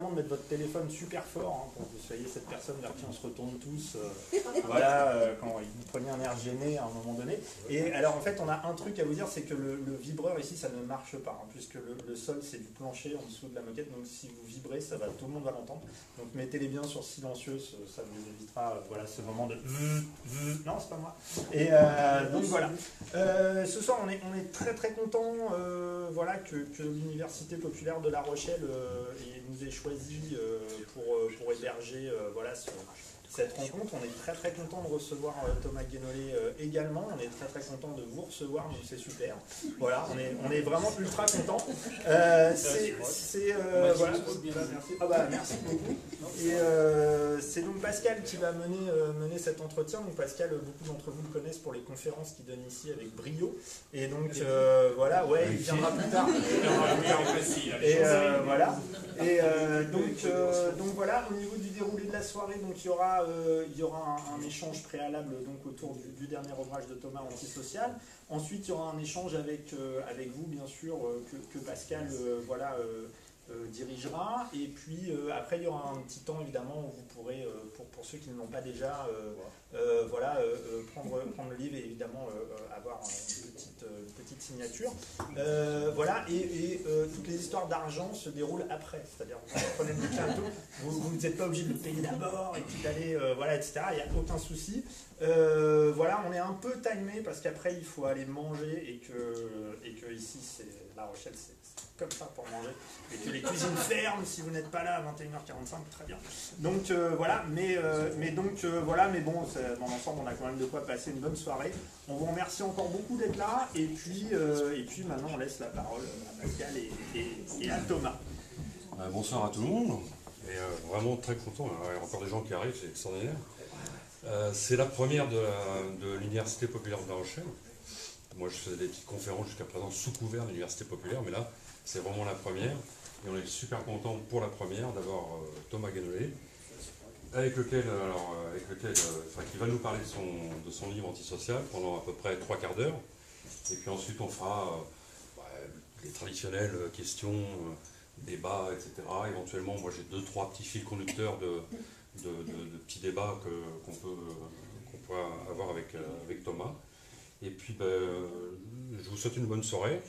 de mettre votre téléphone super fort, hein, pour que vous soyez cette personne vers qui on se retourne tous, quand vous preniez un air gêné à un moment donné. Et alors en fait, on a un truc à vous dire, c'est que le vibreur ici, ça ne marche pas, hein, puisque le sol c'est du plancher en dessous de la moquette, donc si vous vibrez, tout le monde va l'entendre. Donc mettez-les bien sur silencieuse, ça vous évitera ce moment de non, c'est pas moi. Et donc voilà. Ce soir, on est très très content que l'Université populaire de La Rochelle nous ait choisi pour héberger cette rencontre. On est très très content de recevoir Thomas Guénolé également. On est très très content de vous recevoir, donc c'est super. Voilà, on est vraiment ultra content. Merci. Merci beaucoup. Et c'est donc Pascal qui va mener cet entretien. Donc Pascal, beaucoup d'entre vous le connaissent pour les conférences qu'il donne ici avec brio. Et donc il viendra plus tard. Et voilà. Et donc voilà, au niveau du déroulé de la soirée, donc il y aura un échange préalable donc autour du dernier ouvrage de Thomas, Antisocial. Ensuite, il y aura un échange avec vous, bien sûr, que Pascal dirigera. Et puis après, il y aura un petit temps, évidemment, où vous pourrez, pour ceux qui ne l'ont pas déjà, prendre le livre et évidemment avoir une petite signature. Toutes les histoires d'argent se déroulent après. C'est-à-dire, vous prenez le bouquin et tout, vous n'êtes pas obligé de le payer d'abord et puis d'aller, etc. Il n'y a aucun souci. On est un peu timé parce qu'après, il faut aller manger et que ici, c'est La Rochelle, c'est comme ça pour manger. Et que les cuisines ferment si vous n'êtes pas là à 21h45, très bien. Donc mais bon, dans l'ensemble, on a quand même de quoi passer une bonne soirée. On vous remercie encore beaucoup d'être là, et puis maintenant on laisse la parole à Pascal et à Thomas. Bonsoir à tout le monde, et vraiment très content, il y a encore des gens qui arrivent, c'est extraordinaire. C'est la première de l'Université populaire de La Rochelle. Moi je faisais des petites conférences jusqu'à présent sous couvert de l'Université populaire, mais là c'est vraiment la première, et on est super content pour la première d'avoir Thomas Guénolé, qui va nous parler de son livre Antisocial pendant à peu près 3/4 d'heure. Et puis ensuite on fera les traditionnelles questions, débats, etc. Éventuellement, moi j'ai 2-3 petits fils conducteurs de petits débats qu'on peut avoir avec Thomas. Et puis je vous souhaite une bonne soirée.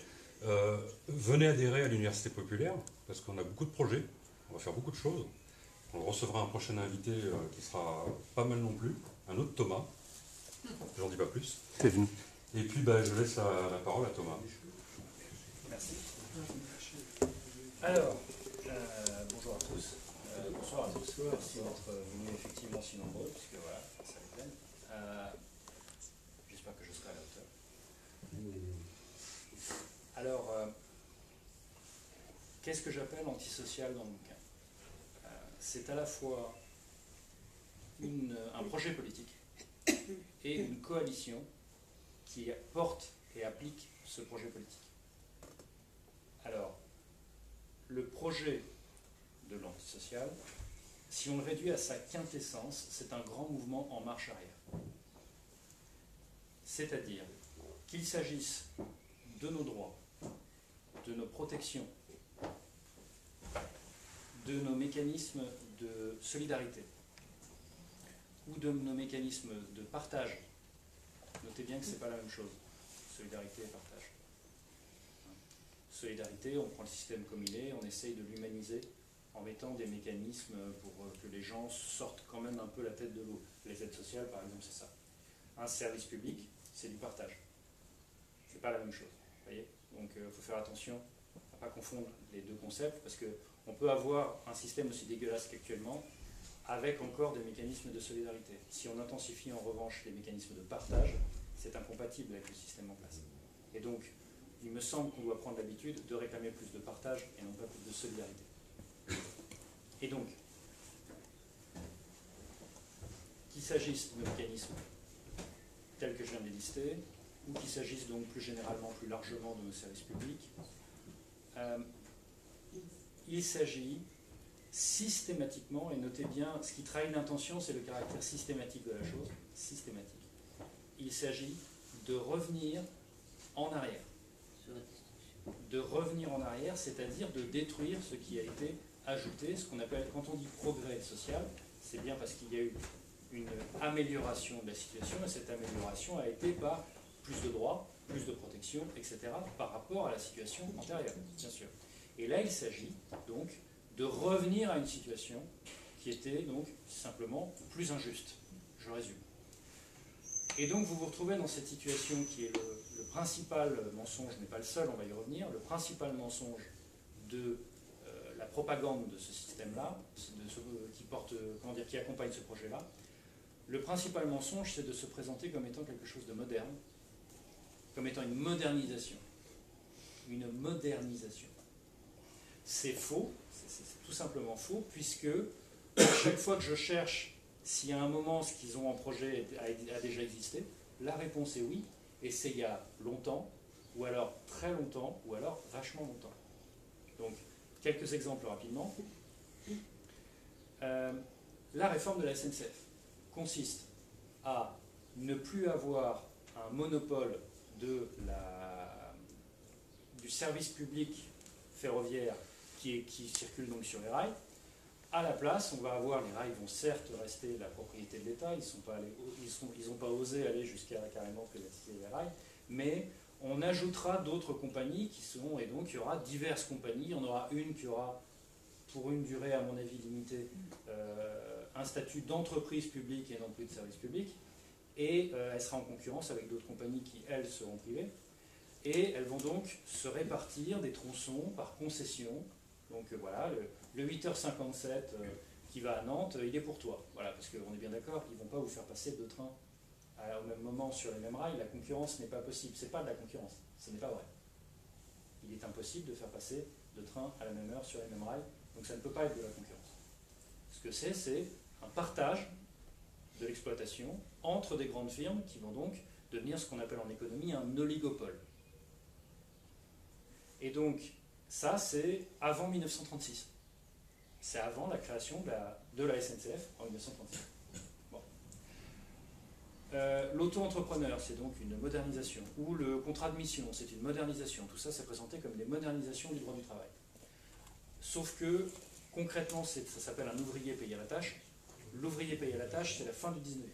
Venez adhérer à l'Université populaire, parce qu'on a beaucoup de projets, on va faire beaucoup de choses. On recevra un prochain invité qui sera pas mal non plus, un autre Thomas, j'en dis pas plus. C'est venu. Et puis je laisse la parole à Thomas. Merci. Alors, bonjour à tous. Bonsoir à tous. Merci d'être venus effectivement si nombreux, puisque voilà, ça est plein. J'espère que je serai à la hauteur. Alors, qu'est-ce que j'appelle antisocial dans le bouquin? C'est à la fois un projet politique et une coalition qui porte et applique ce projet politique. Alors, le projet de l'antisocial, si on le réduit à sa quintessence, c'est un grand mouvement en marche arrière. C'est-à-dire qu'il s'agisse de nos droits, de nos protections, de nos mécanismes de solidarité ou de nos mécanismes de partage. Notez bien que ce n'est pas la même chose, solidarité et partage. Solidarité, on prend le système comme il est, on essaye de l'humaniser en mettant des mécanismes pour que les gens sortent quand même un peu la tête de l'eau. Les aides sociales, par exemple, c'est ça. Un service public, c'est du partage. C'est pas la même chose, voyez. Donc il faut faire attention à ne pas confondre les deux concepts, parce qu'on peut avoir un système aussi dégueulasse qu'actuellement, avec encore des mécanismes de solidarité. Si on intensifie en revanche les mécanismes de partage, c'est incompatible avec le système en place. Et donc, il me semble qu'on doit prendre l'habitude de réclamer plus de partage et non pas plus de solidarité. Et donc, qu'il s'agisse de mécanismes tels que je viens de les lister, ou qu'il s'agisse donc plus généralement, plus largement de nos services publics, il s'agit systématiquement, et notez bien, ce qui trahit l'intention, c'est le caractère systématique de la chose, systématique. Il s'agit de revenir en arrière. De revenir en arrière, c'est-à-dire de détruire ce qui a été ajouter ce qu'on appelle, quand on dit progrès social, c'est bien parce qu'il y a eu une amélioration de la situation, et cette amélioration a été par plus de droits, plus de protection, etc., par rapport à la situation antérieure, bien sûr. Et là, il s'agit donc de revenir à une situation qui était donc simplement plus injuste. Je résume. Et donc vous vous retrouvez dans cette situation qui est le principal mensonge, mais pas le seul, on va y revenir, le principal mensonge de la propagande de ce système-là, qui accompagne ce projet-là. Le principal mensonge, c'est de se présenter comme étant quelque chose de moderne, comme étant une modernisation. Une modernisation. C'est faux, c'est tout simplement faux, puisque à chaque fois que je cherche s'il y a un moment ce qu'ils ont en projet a déjà existé, la réponse est oui, et c'est il y a longtemps, ou alors très longtemps, ou alors vachement longtemps. Donc, quelques exemples rapidement. La réforme de la SNCF consiste à ne plus avoir un monopole du service public ferroviaire qui circule donc sur les rails. À la place, on va avoir, les rails vont certes rester la propriété de l'État, ils n'ont pas osé aller jusqu'à carrément privatiser les rails, mais on ajoutera d'autres compagnies et donc il y aura diverses compagnies. Il y en aura une qui aura, pour une durée à mon avis limitée, un statut d'entreprise publique et non plus de service public, et elle sera en concurrence avec d'autres compagnies qui, elles, seront privées, et elles vont donc se répartir des tronçons par concession. Donc voilà, le 8h57 qui va à Nantes, il est pour toi. Voilà, parce qu'on est bien d'accord, ils ne vont pas vous faire passer deux trains au même moment sur les mêmes rails. La concurrence n'est pas possible. Ce n'est pas de la concurrence, ce n'est pas vrai. Il est impossible de faire passer deux trains à la même heure sur les mêmes rails, donc ça ne peut pas être de la concurrence. Ce que c'est un partage de l'exploitation entre des grandes firmes qui vont donc devenir ce qu'on appelle en économie un oligopole. Et donc, ça, c'est avant 1936. C'est avant la création de la SNCF en 1936. Bon. L'auto-entrepreneur, c'est donc une modernisation. Ou le contrat de mission, c'est une modernisation. Tout ça, c'est présenté comme des modernisations du droit du travail. Sauf que, concrètement, ça s'appelle un ouvrier payé à la tâche. L'ouvrier payé à la tâche, c'est la fin du 19e.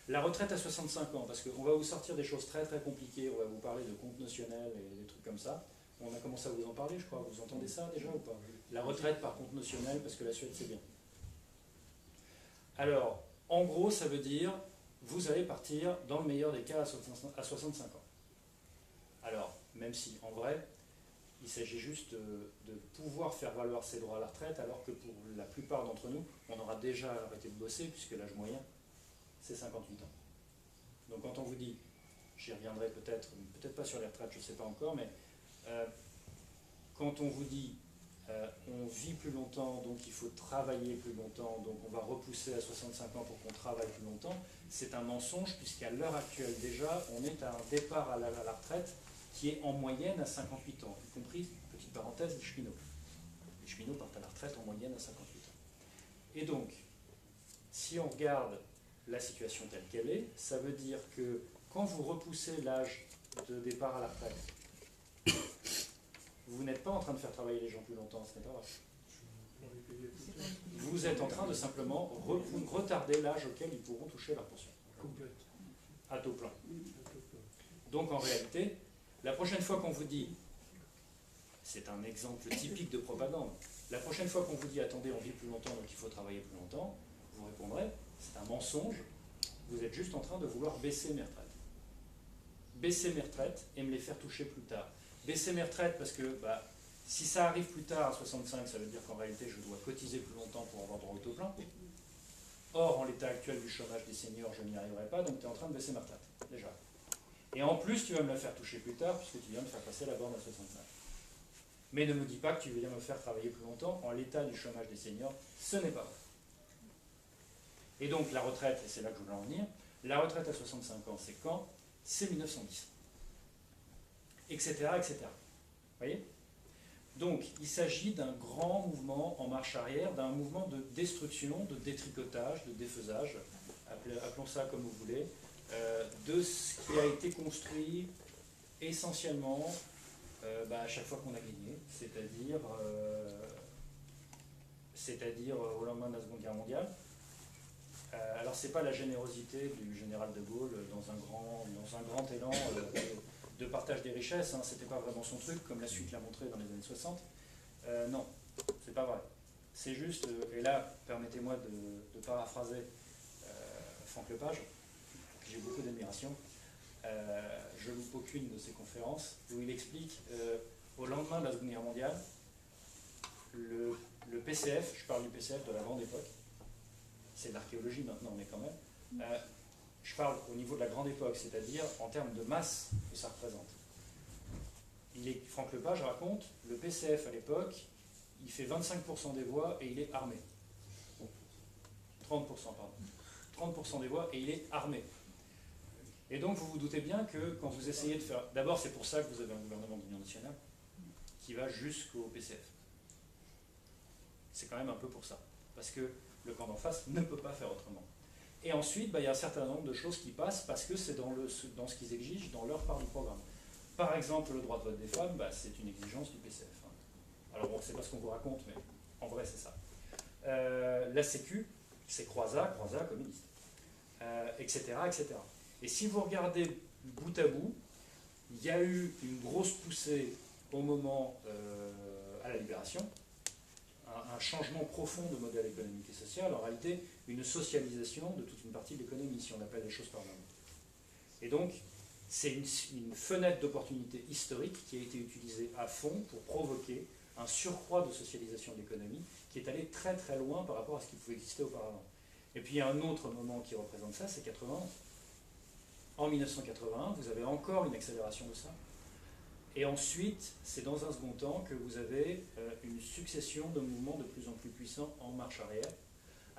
La retraite à 65 ans, parce qu'on va vous sortir des choses très très compliquées, on va vous parler de compte notionnel et des trucs comme ça. On a commencé à vous en parler, je crois. Vous entendez ça déjà ou pas? La retraite par compte notionnel, parce que la Suède, c'est bien. Alors, en gros, ça veut dire, vous allez partir, dans le meilleur des cas, à 65 ans. Alors, même si, en vrai, il s'agit juste de pouvoir faire valoir ses droits à la retraite, alors que pour la plupart d'entre nous, on aura déjà arrêté de bosser, puisque l'âge moyen, c'est 58 ans. Donc quand on vous dit, j'y reviendrai peut-être pas sur les retraites, je ne sais pas encore, mais quand on vous dit on vit plus longtemps, donc il faut travailler plus longtemps, donc on va repousser à 65 ans pour qu'on travaille plus longtemps, c'est un mensonge, puisqu'à l'heure actuelle déjà, on est à un départ à la retraite qui est en moyenne à 58 ans, y compris, petite parenthèse, les cheminots. Les cheminots partent à la retraite en moyenne à 58 ans. Et donc, si on regarde la situation telle qu'elle est, ça veut dire que quand vous repoussez l'âge de départ à la retraite, vous n'êtes pas en train de faire travailler les gens plus longtemps, ce n'est pas vrai. Vous êtes en train de simplement retarder l'âge auquel ils pourront toucher leur pension. À taux plein. Donc en réalité, la prochaine fois qu'on vous dit, c'est un exemple typique de propagande, la prochaine fois qu'on vous dit attendez, on vit plus longtemps donc il faut travailler plus longtemps, vous répondrez c'est un mensonge, vous êtes juste en train de vouloir baisser mes retraites. Baisser mes retraites et me les faire toucher plus tard. Baisser mes retraites parce que si ça arrive plus tard à 65, ça veut dire qu'en réalité je dois cotiser plus longtemps pour avoir droit au taux plein. Or, en l'état actuel du chômage des seniors, je n'y arriverai pas, donc tu es en train de baisser ma retraite, déjà. Et en plus, tu vas me la faire toucher plus tard, puisque tu viens de faire passer la borne à 65. Mais ne me dis pas que tu viens me faire travailler plus longtemps, en l'état du chômage des seniors, ce n'est pas vrai. Et donc la retraite, et c'est là que je voulais en venir, la retraite à 65 ans, c'est quand? C'est 1910. Etc., etc. Vous voyez? Donc il s'agit d'un grand mouvement en marche arrière, d'un mouvement de destruction, de détricotage, de défaisage, appelons ça comme vous voulez, de ce qui a été construit essentiellement à chaque fois qu'on a gagné, c'est-à-dire c'est-à-dire au lendemain de la Seconde Guerre mondiale. Alors c'est pas la générosité du général de Gaulle dans un grand élan de partage des richesses, hein, c'était pas vraiment son truc, comme la suite l'a montré dans les années 60. Non, c'est pas vrai. C'est juste, et là, permettez-moi de paraphraser Franck Lepage, que j'ai beaucoup d'admiration. Je ne loupe aucune de ses conférences, où il explique, au lendemain de la Seconde Guerre mondiale, le PCF, je parle du PCF de la grande époque, c'est de l'archéologie maintenant, mais quand même, je parle au niveau de la grande époque, c'est-à-dire en termes de masse que ça représente. Franck Lepage raconte, le PCF à l'époque, il fait 25% des voix et il est armé. 30%, pardon. 30% des voix et il est armé. Et donc vous vous doutez bien que quand vous essayez de faire... D'abord c'est pour ça que vous avez un gouvernement d'union nationale qui va jusqu'au PCF. C'est quand même un peu pour ça. Parce que le camp d'en face ne peut pas faire autrement. Et ensuite, il y a un certain nombre de choses qui passent parce que c'est dans ce qu'ils exigent, dans leur part du programme. Par exemple, le droit de vote des femmes, c'est une exigence du PCF. Alors bon, c'est pas ce qu'on vous raconte, mais en vrai c'est ça. La Sécu, c'est Croizat communiste, etc., etc. Et si vous regardez bout à bout, il y a eu une grosse poussée au moment à la Libération, un changement profond de modèle économique et social, en réalité une socialisation de toute une partie de l'économie, si on appelle les choses par leur nom. Et donc, c'est une fenêtre d'opportunité historique qui a été utilisée à fond pour provoquer un surcroît de socialisation de l'économie qui est allé très très loin par rapport à ce qui pouvait exister auparavant. Et puis il y a un autre moment qui représente ça, c'est 91. En 1981, vous avez encore une accélération de ça. Et ensuite, c'est dans un second temps que vous avez une succession de mouvements de plus en plus puissants en marche arrière,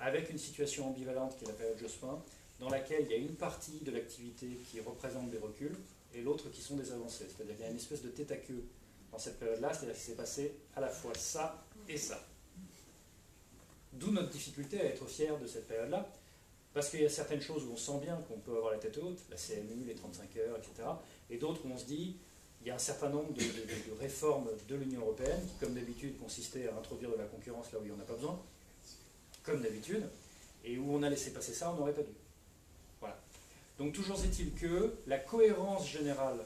avec une situation ambivalente qui est la période Jospin, dans laquelle il y a une partie de l'activité qui représente des reculs et l'autre qui sont des avancées. C'est-à-dire qu'il y a une espèce de tête à queue dans cette période-là, c'est-à-dire qu'il s'est passé à la fois ça et ça. D'où notre difficulté à être fier de cette période-là, parce qu'il y a certaines choses où on sent bien qu'on peut avoir la tête haute, la CMU, les 35 heures, etc., et d'autres où on se dit, il y a un certain nombre de réformes de l'Union européenne qui, comme d'habitude, consistaient à introduire de la concurrence là où il n'y en a pas besoin, comme d'habitude, et où on a laissé passer ça, on n'aurait pas dû. Voilà. Donc toujours est-il que la cohérence générale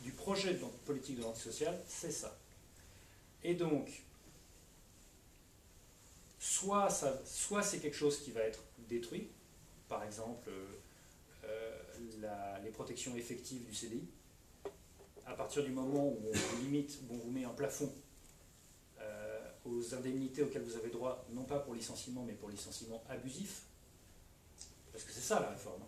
du projet de politique de l'antisocial, c'est ça. Et donc, soit c'est quelque chose qui va être détruit, par exemple les protections effectives du CDI, à partir du moment où on vous limite, où on vous met un plafond aux indemnités auxquelles vous avez droit, non pas pour licenciement, mais pour licenciement abusif, parce que c'est ça la réforme.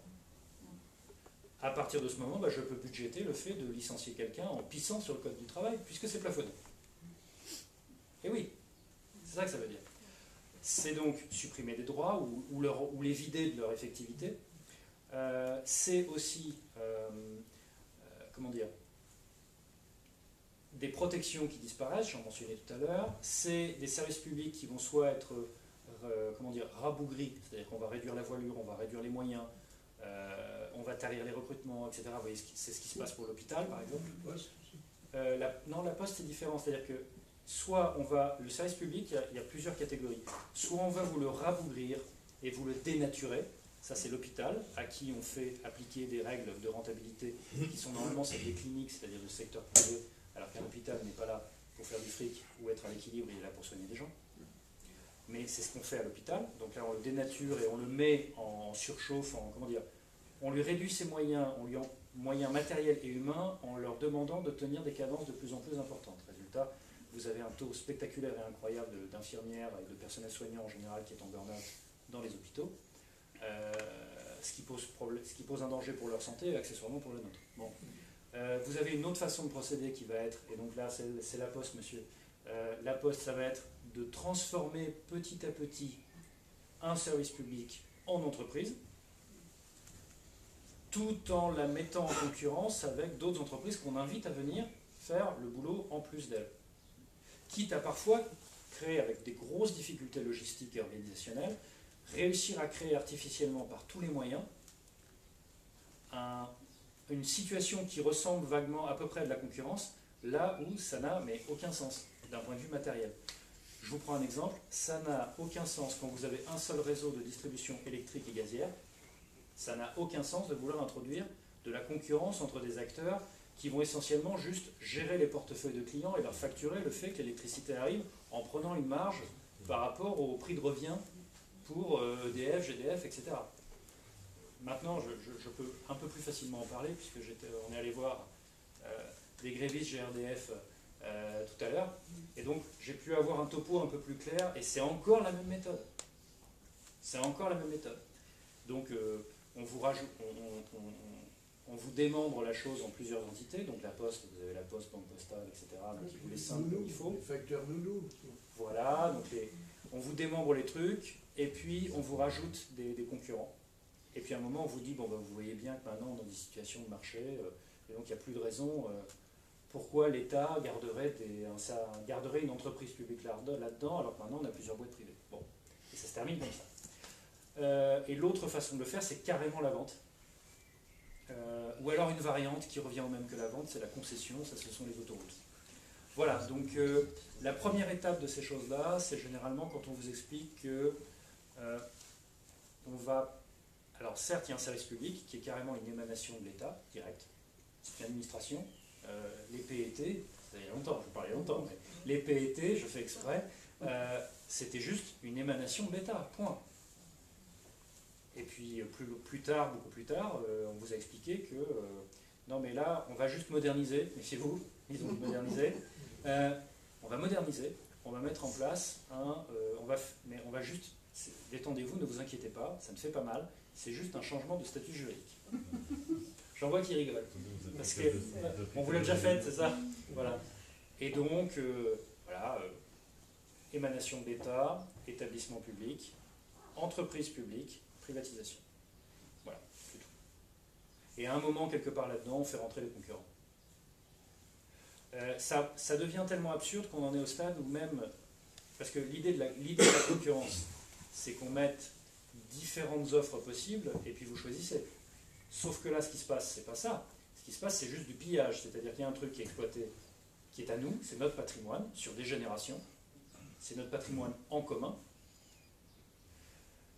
À partir de ce moment, je peux budgéter le fait de licencier quelqu'un en pissant sur le code du travail, puisque c'est plafonné. Et oui, c'est ça que ça veut dire. C'est donc supprimer des droits ou les vider de leur effectivité. C'est aussi, comment dire, des protections qui disparaissent, j'en mentionnais tout à l'heure. C'est des services publics qui vont soit être, comment dire, rabougris, c'est-à-dire qu'on va réduire la voilure, on va réduire les moyens, on va tarir les recrutements, etc. Vous voyez, c'est ce qui se passe pour l'hôpital, par exemple. Non, la Poste, c'est différent. C'est-à-dire que soit on va... Le service public, il y a plusieurs catégories. Soit on va vous le rabougrir et vous le dénaturer. Ça, c'est l'hôpital, à qui on fait appliquer des règles de rentabilité qui sont normalement celles des cliniques, c'est-à-dire du secteur privé, alors qu'un hôpital n'est pas là pour faire du fric ou être à l'équilibre, il est là pour soigner des gens. Mais c'est ce qu'on fait à l'hôpital. Donc là, on le dénature et on le met en surchauffe, comment dire, on lui réduit ses moyens, on lui en moyens matériels et humains, en leur demandant de tenir des cadences de plus en plus importantes. Résultat, vous avez un taux spectaculaire et incroyable d'infirmières et de personnel soignant en général qui est en burn-out dans les hôpitaux, ce qui pose un danger pour leur santé et accessoirement pour le nôtre. Bon. Vous avez une autre façon de procéder qui va être, et donc là c'est la Poste, monsieur, la Poste, ça va être de transformer petit à petit un service public en entreprise, tout en la mettant en concurrence avec d'autres entreprises qu'on invite à venir faire le boulot en plus d'elles. Quitte à parfois créer, avec des grosses difficultés logistiques et organisationnelles, réussir à créer artificiellement par tous les moyens une situation qui ressemble vaguement à peu près à de la concurrence, là où ça n'a mais aucun sens d'un point de vue matériel. Je vous prends un exemple, ça n'a aucun sens quand vous avez un seul réseau de distribution électrique et gazière, ça n'a aucun sens de vouloir introduire de la concurrence entre des acteurs qui vont essentiellement juste gérer les portefeuilles de clients et leur facturer le fait que l'électricité arrive en prenant une marge par rapport au prix de revient pour EDF, GDF, etc. Maintenant, je peux un peu plus facilement en parler puisque on est allé voir des grévistes GRDF tout à l'heure, et donc j'ai pu avoir un topo un peu plus clair, et c'est encore la même méthode. C'est encore la même méthode. Donc on vous rajoute, on vous démembre la chose en plusieurs entités, donc la poste, vous avez la poste, banque postale, etc., qui vous les simple comme il faut. Les facteurs loulous. Voilà, donc on vous démembre les trucs, et puis on vous rajoute des concurrents. Et puis à un moment, on vous dit, bon, ben, vous voyez bien que maintenant on est dans des situations de marché, et donc il n'y a plus de raison pourquoi l'État garderait une entreprise publique là-dedans, alors que maintenant on a plusieurs boîtes privées. Bon, et ça se termine comme ça. Et l'autre façon de le faire, c'est carrément la vente. Ou alors une variante qui revient au même que la vente, c'est la concession, ça ce sont les autoroutes. Voilà, donc la première étape de ces choses-là, c'est généralement quand on vous explique que on va... Alors certes, il y a un service public qui est carrément une émanation de l'État, direct, c'est une administration. Les PET, ça y a longtemps, je vous parlais longtemps, mais les PET, je fais exprès, c'était juste une émanation de l'État, point. Et puis plus tard, beaucoup plus tard, on vous a expliqué que non mais là, on va juste moderniser, méfiez-vous, ils ont modernisé, on va moderniser, on va mettre en place mais on va juste, détendez-vous, ne vous inquiétez pas, ça ne fait pas mal, c'est juste un changement de statut juridique. J'en vois qui rigolent. Parce que on vous l'a déjà fait, c'est ça? Voilà. Et donc, voilà, émanation de l'État, établissement public, entreprise publique, privatisation. Voilà, c'est tout. Et à un moment, quelque part là-dedans, on fait rentrer les concurrents. Ça devient tellement absurde qu'on en est au stade où même... Parce que l'idée de la concurrence, c'est qu'on mette différentes offres possibles et puis vous choisissez. Sauf que là, ce qui se passe, c'est pas ça. Ce qui se passe, c'est juste du pillage. C'est-à-dire qu'il y a un truc qui est exploité, qui est à nous, c'est notre patrimoine, sur des générations. C'est notre patrimoine en commun.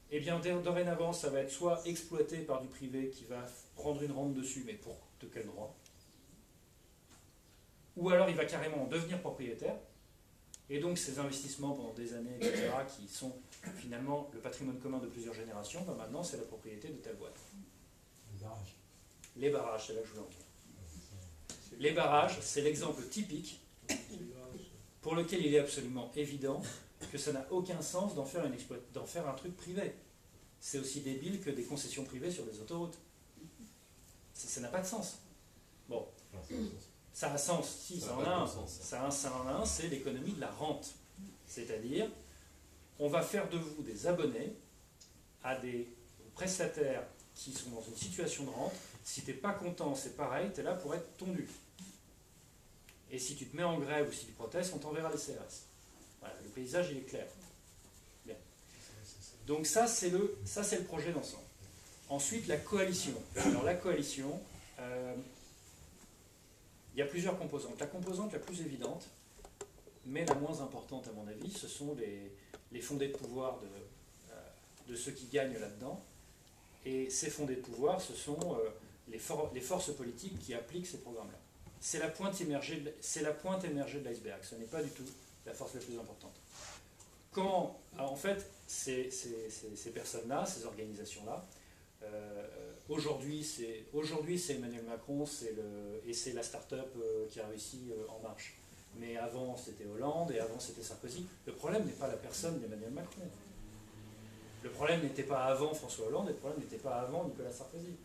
Et bien, dorénavant, ça va être soit exploité par du privé qui va prendre une rente dessus, mais de quel droit? Ou alors, il va carrément en devenir propriétaire. Et donc, ces investissements pendant des années, etc., qui sont finalement le patrimoine commun de plusieurs générations, ben maintenant, c'est la propriété de telle boîte. Les barrages, c'est là que je veux en venir. Les barrages, c'est l'exemple typique pour lequel il est absolument évident que ça n'a aucun sens d'en faire un truc privé. C'est aussi débile que des concessions privées sur des autoroutes. Ça n'a pas de sens. Bon, ça a un sens, si, ça en a un. Ça en a un, c'est l'économie de la rente. C'est-à-dire, on va faire de vous des abonnés à des prestataires qui sont dans une situation de rente. Si tu n'es pas content, c'est pareil, tu es là pour être tondu. Et si tu te mets en grève ou si tu protestes, on t'enverra les CRS. Voilà, le paysage, il est clair. Bien. Donc ça, c'est le projet d'ensemble. Ensuite, la coalition. Alors la coalition, il y a plusieurs composantes. La composante la plus évidente, mais la moins importante à mon avis, ce sont les fondés de pouvoir de ceux qui gagnent là-dedans. Et ces fondés de pouvoir, ce sont les forces politiques qui appliquent ces programmes-là. C'est la pointe émergée de l'iceberg, ce n'est pas du tout la force la plus importante. En fait, ces personnes-là, ces organisations-là, aujourd'hui c'est Emmanuel Macron et c'est la start-up qui a réussi En Marche. Mais avant c'était Hollande et avant c'était Sarkozy. Le problème n'est pas la personne d'Emmanuel Macron. Le problème n'était pas avant François Hollande et le problème n'était pas avant Nicolas Sarkozy.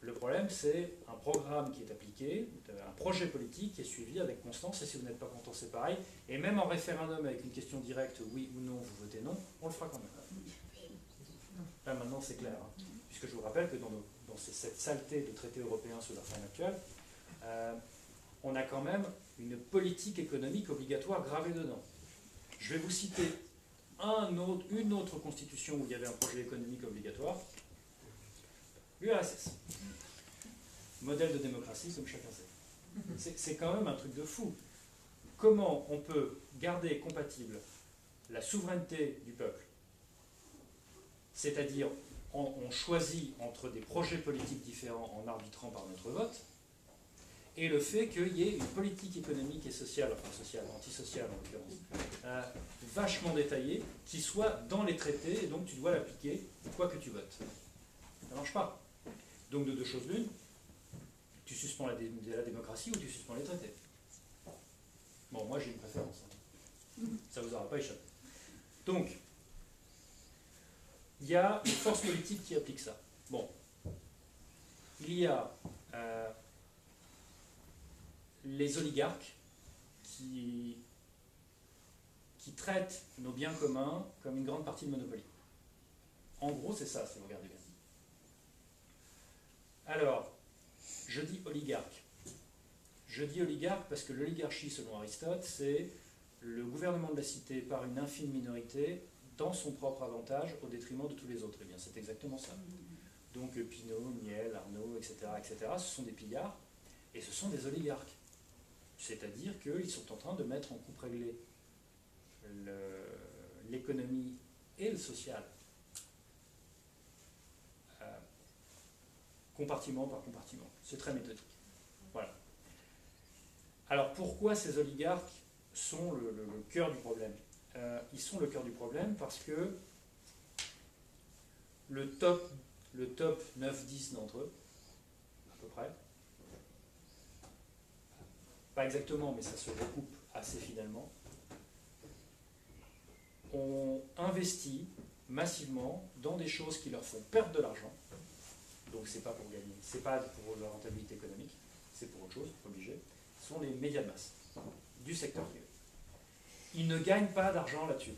Le problème, c'est un programme qui est appliqué, un projet politique qui est suivi avec constance, et si vous n'êtes pas content, c'est pareil. Et même en référendum avec une question directe, oui ou non, vous votez non, on le fera quand même. Là, maintenant, c'est clair. Hein. Puisque je vous rappelle que dans cette saleté de traité européen sous la forme actuelle, on a quand même une politique économique obligatoire gravée dedans. Je vais vous citer une autre constitution où il y avait un projet économique obligatoire, l'URSS. Modèle de démocratie, comme chacun sait. C'est quand même un truc de fou. comment on peut garder compatible la souveraineté du peuple, c'est-à-dire on choisit entre des projets politiques différents en arbitrant par notre vote, et le fait qu'il y ait une politique économique et sociale, enfin sociale, antisociale en l'occurrence, vachement détaillée, qui soit dans les traités, et donc tu dois l'appliquer quoi que tu votes. Ça ne marche pas. Donc de deux choses l'une, tu suspends la démocratie ou tu suspends les traités. Bon, moi j'ai une préférence. Ça ne vous aura pas échappé. Donc, il y a une force politique qui applique ça. Bon. Il y a les oligarques qui traitent nos biens communs comme une grande partie de Monopoly. En gros, c'est ça, si vous regardez bien. Alors, je dis oligarque. Je dis oligarque parce que l'oligarchie, selon Aristote, c'est le gouvernement de la cité par une infime minorité dans son propre avantage au détriment de tous les autres. Eh bien, c'est exactement ça. Donc, Pinault, Niel, Arnaud, etc., ce sont des pillards et ce sont des oligarques. C'est-à-dire qu'ils sont en train de mettre en coupe réglée l'économie et le social, compartiment par compartiment. C'est très méthodique. Voilà. Alors pourquoi ces oligarques sont le cœur du problème? Ils sont le cœur du problème parce que le top 9-10 d'entre eux, à peu près, pas exactement, mais ça se recoupe assez fidèlement, ont investi massivement dans des choses qui leur font perdre de l'argent. Donc c'est pas pour gagner, c'est pas pour leur rentabilité économique, c'est pour autre chose, obligé. Ce sont les médias de masse du secteur privé. Ils ne gagnent pas d'argent là-dessus.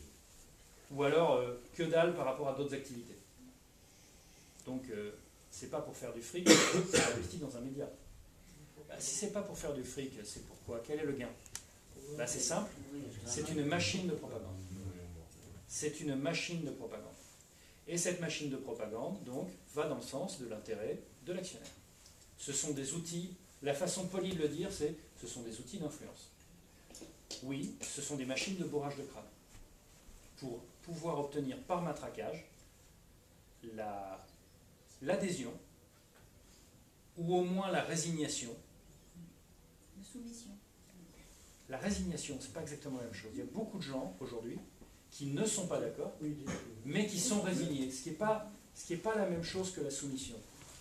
Ou alors que dalle par rapport à d'autres activités. Donc c'est pas pour faire du fric, c'est investi dans un média. Si c'est pas pour faire du fric, c'est pourquoi? Quel est le gain? C'est simple, c'est une machine de propagande. C'est une machine de propagande. Et cette machine de propagande, donc, va dans le sens de l'intérêt de l'actionnaire. Ce sont des outils, la façon polie de le dire, c'est ce sont des outils d'influence. Oui, ce sont des machines de bourrage de crâne. Pour pouvoir obtenir par matraquage l'adhésion, ou au moins la résignation. De soumission. La résignation, c'est pas exactement la même chose. Il y a beaucoup de gens aujourd'hui qui ne sont pas d'accord, mais qui sont résignés. Ce qui n'est pas la même chose que la soumission.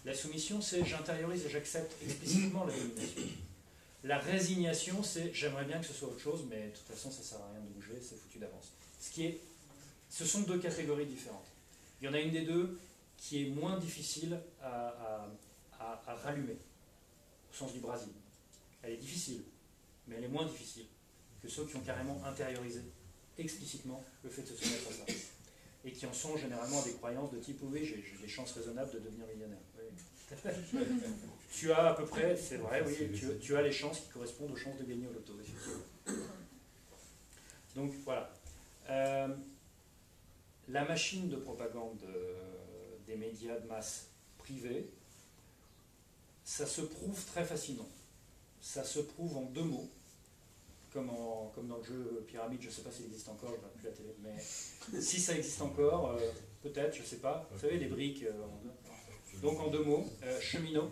La soumission, c'est j'intériorise et j'accepte explicitement la domination. La résignation, c'est j'aimerais bien que ce soit autre chose, mais de toute façon, ça ne sert à rien de bouger, c'est foutu d'avance. Ce sont deux catégories différentes. Il y en a une des deux qui est moins difficile à rallumer, au sens du Brésil. Elle est difficile, mais elle est moins difficile que ceux qui ont carrément intériorisé explicitement le fait de se soumettre à ça. Et qui en sont généralement à des croyances de type oui, j'ai des chances raisonnables de devenir millionnaire. Oui. Tu as à peu près, c'est vrai, oui, tu as les chances qui correspondent aux chances de gagner au loto, effectivement. Donc voilà. La machine de propagande des médias de masse privés, ça se prouve très facilement. Ça se prouve en deux mots. Comme dans le jeu Pyramide, je ne sais pas s'il existe encore, je ne vois plus la télé, mais si ça existe encore, peut-être, je ne sais pas. Vous savez, les briques. Donc en deux mots, cheminot.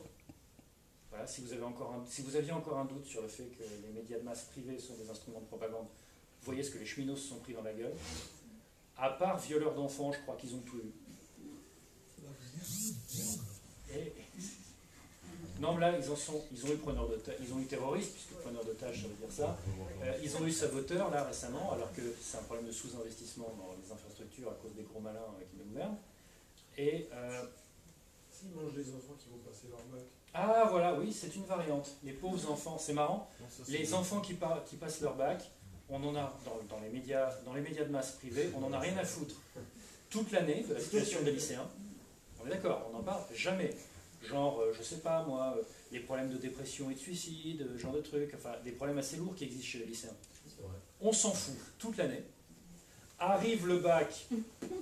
Voilà, si vous aviez encore un doute sur le fait que les médias de masse privés sont des instruments de propagande, vous voyez ce que les cheminots se sont pris dans la gueule. À part violeurs d'enfants, je crois qu'ils ont tout eu. Non, mais là, ils ont eu preneur d'otage, ils ont eu terroriste, puisque preneur d'otage, ça veut dire ça. Ils ont eu saboteur, là, récemment, alors que c'est un problème de sous-investissement dans les infrastructures à cause des gros malins qui nous gouvernent. Et... S'ils mangent les enfants qui vont passer leur bac. Ah, voilà, oui, c'est une variante. Les pauvres enfants, c'est marrant. Les enfants qui passent leur bac, on en a, dans les médias de masse privés, on n'en a rien à foutre. Toute l'année de la situation des lycéens, on est d'accord, on n'en parle jamais. Genre, je sais pas moi, les problèmes de dépression et de suicide, genre de trucs, enfin des problèmes assez lourds qui existent chez les lycéens. On s'en fout toute l'année. Arrive le bac,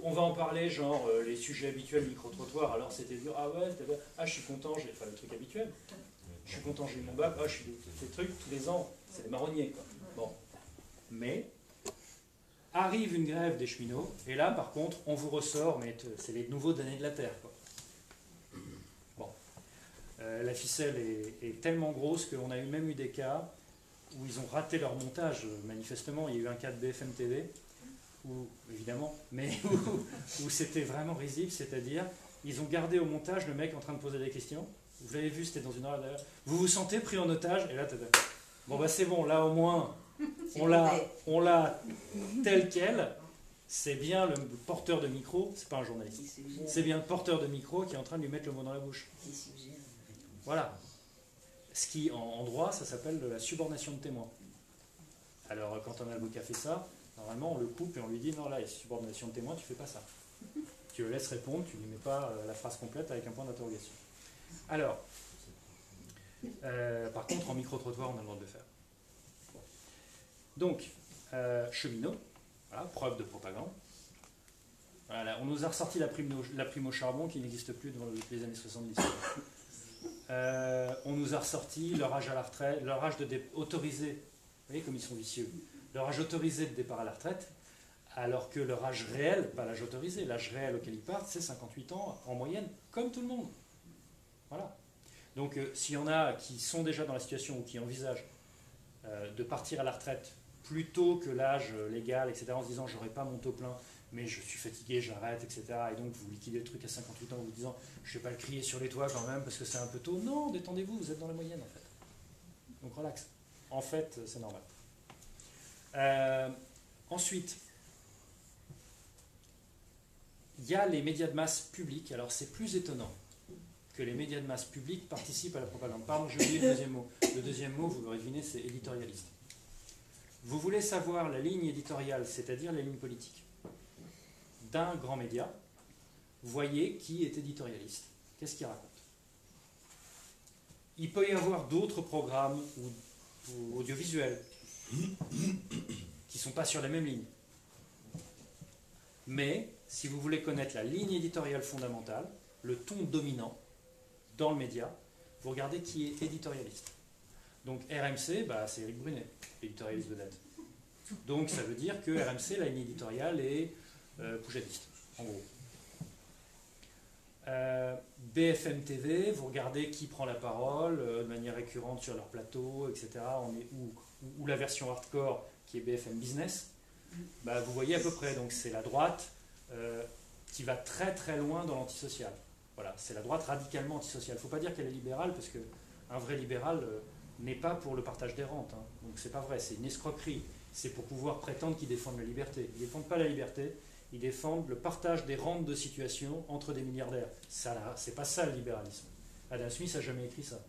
on va en parler, genre les sujets habituels, micro-trottoir, alors c'était dur, ah ouais, je suis content, enfin le truc habituel, je suis content, j'ai eu mon bac, je suis ces trucs tous les ans, c'est des marronniers quoi. Bon, Mais arrive une grève des cheminots, et là, par contre, on vous ressort, mais c'est les nouveaux damnés de la Terre, quoi. Bon. La ficelle est tellement grosse qu'on a même eu des cas où ils ont raté leur montage, manifestement. Il y a eu un cas de BFM TV, où, évidemment, mais où c'était vraiment risible, c'est-à-dire, ils ont gardé au montage le mec en train de poser des questions. Vous l'avez vu, c'était dans une heure d'ailleurs. Vous vous sentez pris en otage, et là, bon, bah c'est bon, là au moins, on l'a tel quel. C'est bien le porteur de micro, c'est pas un journaliste. C'est bien le porteur de micro qui est en train de lui mettre le mot dans la bouche. Voilà. Ce qui, en droit, ça s'appelle de la subordination de témoin. Alors, quand un avocat fait ça, normalement, on le coupe et on lui dit non, là, il y a subordination de témoin, tu fais pas ça. Tu le laisses répondre, tu lui mets pas la phrase complète avec un point d'interrogation. Alors, par contre, en micro-trottoir, on a le droit de le faire. Bon. Donc, cheminot, voilà, preuve de propagande. Voilà, on nous a ressorti la prime au charbon qui n'existe plus depuis les années 70. On nous a ressorti leur âge à la retraite, leur âge autorisé, vous voyez comme ils sont vicieux, leur âge autorisé de départ à la retraite, alors que leur âge réel, pas l'âge autorisé, l'âge réel auquel ils partent, c'est 58 ans en moyenne, comme tout le monde. Voilà. Donc s'il y en a qui sont déjà dans la situation ou qui envisagent de partir à la retraite plus tôt que l'âge légal, etc., en se disant j'aurai pas mon taux plein, mais je suis fatigué, j'arrête, etc., et donc vous liquidez le truc à 58 ans en vous disant je ne vais pas le crier sur les toits quand même parce que c'est un peu tôt. Non, détendez-vous, vous êtes dans la moyenne en fait. Donc relax. En fait, c'est normal. Ensuite, il y a les médias de masse publics. Alors c'est plus étonnant que les médias de masse publics participent à la propagande. Pardon, j'ai oublié le deuxième mot. Le deuxième mot, vous l'aurez deviné, c'est éditorialiste. Vous voulez savoir la ligne éditoriale, c'est-à-dire la ligne politique d'un grand média, voyez qui est éditorialiste. Qu'est-ce qu'il raconte? Il peut y avoir d'autres programmes ou audiovisuels qui ne sont pas sur la même ligne. Mais, si vous voulez connaître la ligne éditoriale fondamentale, le ton dominant dans le média, vous regardez qui est éditorialiste. Donc RMC, bah, c'est Éric Brunet, éditorialiste vedette. Donc ça veut dire que RMC, la ligne éditoriale est poujadiste, en gros. BFM TV, vous regardez qui prend la parole de manière récurrente sur leur plateau, etc. Ou la version hardcore qui est BFM Business, bah, vous voyez à peu près. Donc c'est la droite qui va très très loin dans l'antisocial. Voilà, c'est la droite radicalement antisociale. Il ne faut pas dire qu'elle est libérale, parce qu'un vrai libéral n'est pas pour le partage des rentes. Hein. Donc c'est pas vrai, c'est une escroquerie. C'est pour pouvoir prétendre qu'ils défendent la liberté. Ils ne défendent pas la liberté, ils défendent le partage des rentes de situation entre des milliardaires. C'est pas ça le libéralisme. Adam Smith n'a jamais écrit ça.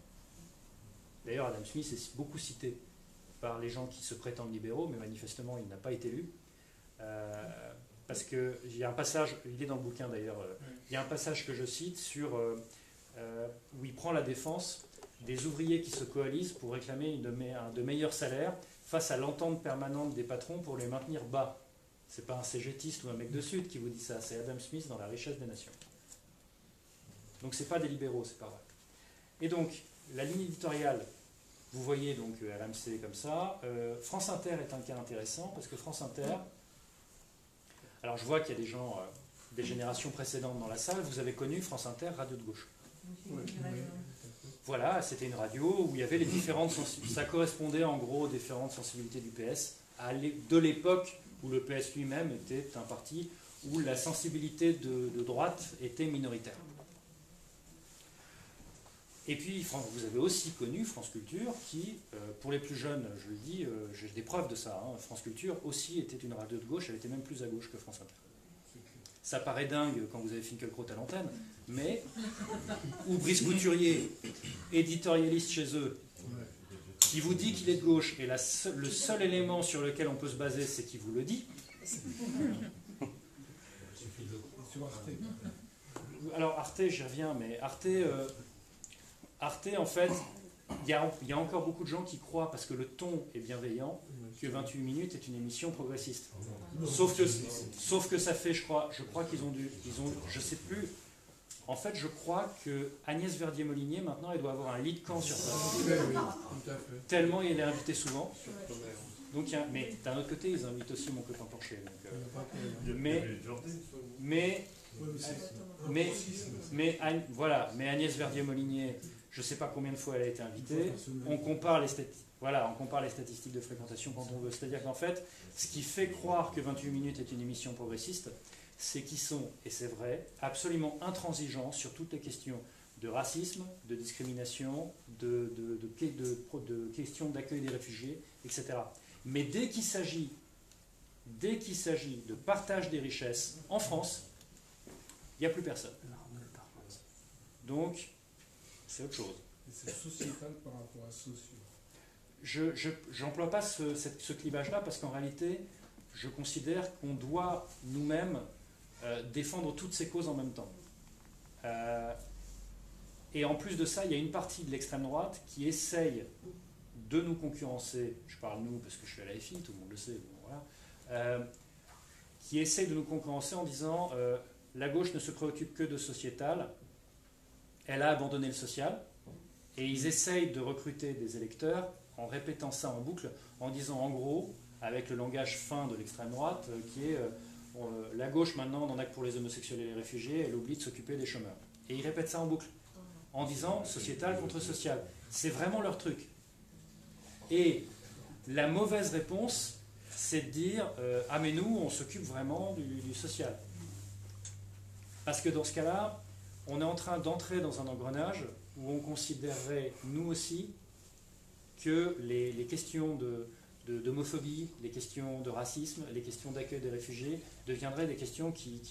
D'ailleurs, Adam Smith est beaucoup cité par les gens qui se prétendent libéraux, mais manifestement, il n'a pas été lu. Parce qu'il y a un passage, il est dans le bouquin d'ailleurs, il y a un passage que je cite sur, où il prend la défense des ouvriers qui se coalisent pour réclamer de meilleurs salaires face à l'entente permanente des patrons pour les maintenir bas. C'est pas un cégétiste ou un mec de Sud qui vous dit ça, c'est Adam Smith dans La richesse des nations. Donc c'est pas des libéraux, c'est pas vrai. Et donc, la ligne éditoriale, vous voyez donc RMC comme ça. France Inter est un cas intéressant parce que France Inter, alors je vois qu'il y a des gens des générations précédentes dans la salle, vous avez connu France Inter, radio de gauche. Oui. Voilà, c'était une radio où il y avait les différentes sensibilités. Ça correspondait en gros aux différentes sensibilités du PS de l'époque où le PS lui-même était un parti où la sensibilité de droite était minoritaire. Et puis, vous avez aussi connu France Culture qui, pour les plus jeunes, je le dis, j'ai des preuves de ça, hein, France Culture aussi était une radio de gauche, elle était même plus à gauche que France Inter. Ça paraît dingue quand vous avez Finkielkraut à l'antenne, mais, ou Brice Couturier, éditorialiste chez eux, qui vous dit qu'il est de gauche, et le seul élément sur lequel on peut se baser, c'est qu'il vous le dit. Alors Arte, j'y reviens, mais Arte, en fait, il y a encore beaucoup de gens qui croient, parce que le ton est bienveillant, que 28 minutes est une émission progressiste. Sauf que ça fait, je crois qu'ils ont je sais plus. En fait, je crois que Agnès Verdier-Molinier, maintenant, elle doit avoir un lit de camp sur place. Tellement elle est invitée souvent. Donc, mais d'un autre côté, ils invitent aussi mon copain Porcher. Donc, Il n'y a pas que- mais, Ouais, mais c'est un mais- racisme. voilà, mais Agnès Verdier-Molinier, je ne sais pas combien de fois elle a été invitée. Faut faire ce On compare les statistiques de fréquentation quand on veut. C'est-à-dire qu'en fait, ce qui fait croire que 28 minutes est une émission progressiste, c'est qu'ils sont, et c'est vrai, absolument intransigeants sur toutes les questions de racisme, de discrimination, de questions d'accueil des réfugiés, etc. Mais dès qu'il s'agit de partage des richesses en France, il n'y a plus personne. Donc, c'est autre chose. Et c'est sociétal par rapport à social. Je n'emploie pas ce clivage-là parce qu'en réalité, je considère qu'on doit nous-mêmes défendre toutes ces causes en même temps. Et en plus de ça, il y a une partie de l'extrême droite qui essaye de nous concurrencer, je parle nous parce que je suis à la FI, tout le monde le sait, bon, voilà, qui essaye de nous concurrencer en disant la gauche ne se préoccupe que de sociétal, elle a abandonné le social, et ils essayent de recruter des électeurs en répétant ça en boucle, en disant en gros, avec le langage fin de l'extrême droite, qui est la gauche maintenant n'en a que pour les homosexuels et les réfugiés, elle oublie de s'occuper des chômeurs. Et ils répètent ça en boucle, en disant sociétal contre social. C'est vraiment leur truc. Et la mauvaise réponse, c'est de dire ah mais nous, on s'occupe vraiment du social. Parce que dans ce cas-là, on est en train d'entrer dans un engrenage où on considérerait, nous aussi, que les questions d'homophobie, les questions de racisme, les questions d'accueil des réfugiés deviendraient des questions qui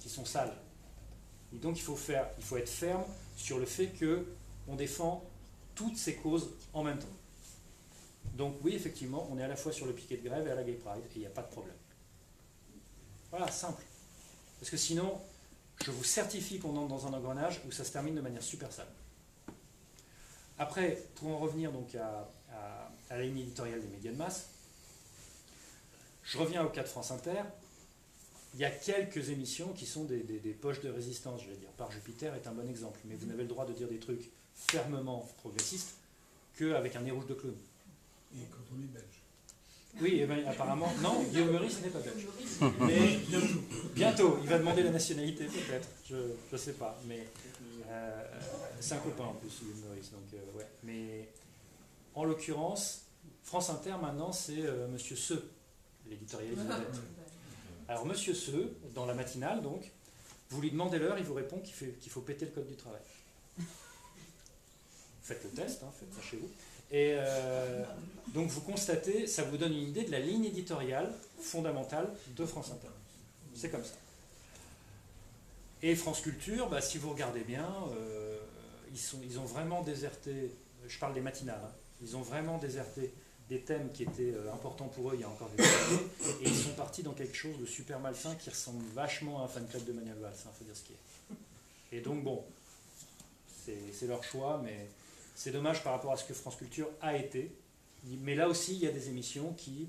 sont sales. Et donc il faut être ferme sur le fait qu'on défend toutes ces causes en même temps. Donc oui, effectivement, on est à la fois sur le piquet de grève et à la Gay Pride, et il n'y a pas de problème. Voilà, simple. Parce que sinon, je vous certifie qu'on entre dans un engrenage où ça se termine de manière super sale. Après, pour en revenir donc à la ligne éditoriale des médias de masse, je reviens au cas de France Inter. Il y a quelques émissions qui sont des poches de résistance, je vais dire. Par Jupiter est un bon exemple, mais vous n'avez le droit de dire des trucs fermement progressistes qu'avec un nez rouge de clown. Et quand on est belge. Oui, eh ben, apparemment, non, Guillaume Meurice n'est pas belge. Mais bientôt, il va demander la nationalité peut-être, je ne sais pas, mais c'est un copain en plus, Guillaume Meurice, donc ouais. Mais en l'occurrence, France Inter maintenant c'est Monsieur Seux, l'éditorialiste de tête. Alors Monsieur Seux, dans la matinale donc, vous lui demandez l'heure, il vous répond qu'il faut péter le code du travail. Faites le test, hein, faites ça chez vous. Et donc vous constatez, ça vous donne une idée de la ligne éditoriale fondamentale de France Inter. C'est comme ça. Et France Culture, bah, si vous regardez bien, ils ont vraiment déserté, je parle des matinales, hein, ils ont vraiment déserté des thèmes qui étaient importants pour eux il y a encore des années, et ils sont partis dans quelque chose de super malsain qui ressemble vachement à un fan club de Manuel Valls, il faut dire ce qui est. Et donc bon, c'est leur choix, mais c'est dommage par rapport à ce que France Culture a été. Mais là aussi, il y a des émissions qui,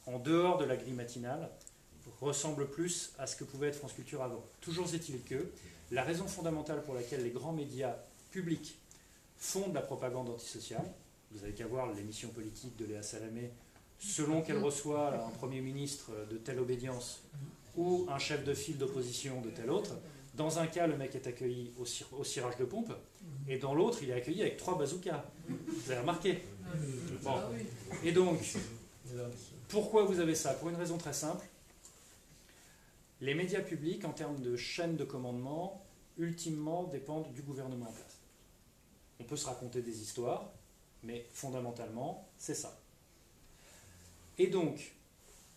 en dehors de la grille matinale, ressemblent plus à ce que pouvait être France Culture avant. Toujours est-il que la raison fondamentale pour laquelle les grands médias publics font de la propagande antisociale, vous n'avez qu'à voir l'émission politique de Léa Salamé, selon qu'elle reçoit un Premier ministre de telle obédience ou un chef de file d'opposition de tel autre, dans un cas, le mec est accueilli au cirage de pompe, et dans l'autre, il est accueilli avec 3 bazookas. Vous avez remarqué? Bon. Et donc, pourquoi vous avez ça? Pour une raison très simple. Les médias publics, en termes de chaîne de commandement, ultimement dépendent du gouvernement en place. On peut se raconter des histoires, mais fondamentalement, c'est ça. Et donc,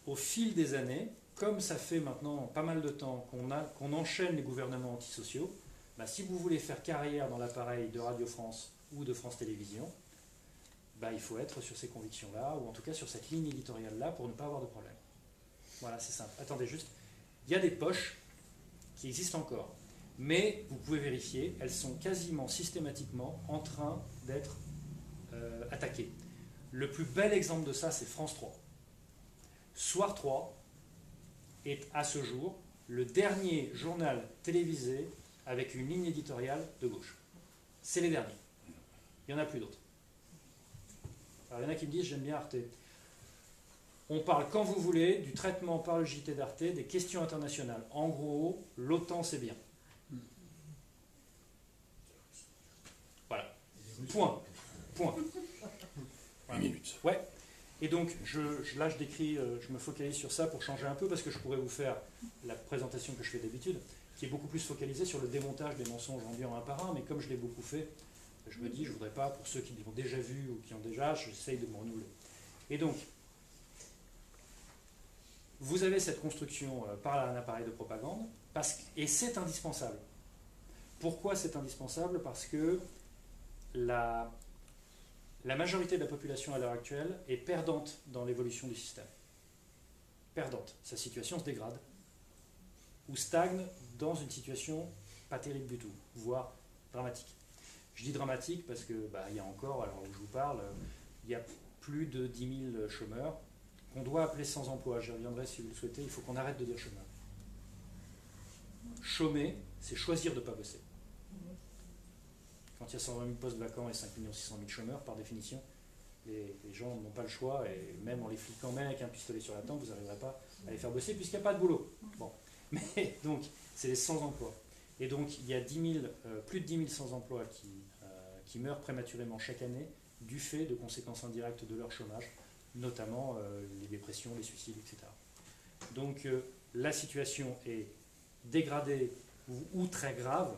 au fil des années, comme ça fait maintenant pas mal de temps qu'on enchaîne les gouvernements antisociaux, bah, si vous voulez faire carrière dans l'appareil de Radio France ou de France Télévisions, bah, il faut être sur ces convictions-là, ou en tout cas sur cette ligne éditoriale-là, pour ne pas avoir de problème. Voilà, c'est simple. Attendez juste, il y a des poches qui existent encore, mais vous pouvez vérifier, elles sont quasiment systématiquement en train d'être attaquées. Le plus bel exemple de ça, c'est France 3. Soir 3 est à ce jour le dernier journal télévisé avec une ligne éditoriale de gauche. C'est les derniers. Il n'y en a plus d'autres. Alors il y en a qui me disent j'aime bien Arte. On parle quand vous voulez du traitement par le JT d'Arte des questions internationales. En gros, l'OTAN c'est bien. Voilà. Point. Point. Voilà. Une minute. Ouais. Et donc, là, je décris, je me focalise sur ça pour changer un peu, parce que je pourrais vous faire la présentation que je fais d'habitude, qui est beaucoup plus focalisée sur le démontage des mensonges ambiants un par un, mais comme je l'ai beaucoup fait, je me dis, je ne voudrais pas, pour ceux qui l'ont déjà vu ou qui ont déjà, j'essaye de me renouveler. Et donc, vous avez cette construction par un appareil de propagande, et c'est indispensable. Pourquoi c'est indispensable? Parce que la majorité de la population à l'heure actuelle est perdante dans l'évolution du système. Perdante. Sa situation se dégrade ou stagne dans une situation pas terrible du tout, voire dramatique. Je dis dramatique parce que il y a encore, alors où je vous parle, il y a plus de 10 000 chômeurs qu'on doit appeler sans emploi. J'y reviendrai si vous le souhaitez, il faut qu'on arrête de dire chômeur. Chômer, c'est choisir de ne pas bosser. Quand il y a 120 000 postes vacants et 5 600 000 chômeurs, par définition, les gens n'ont pas le choix, et même en les fliquant, même avec un pistolet sur la tempe, vous n'arriverez pas à les faire bosser puisqu'il n'y a pas de boulot. Bon. Mais donc, c'est les sans-emploi. Et donc, il y a plus de 10 000 sans-emploi qui meurent prématurément chaque année du fait de conséquences indirectes de leur chômage, notamment les dépressions, les suicides, etc. Donc, la situation est dégradée ou très grave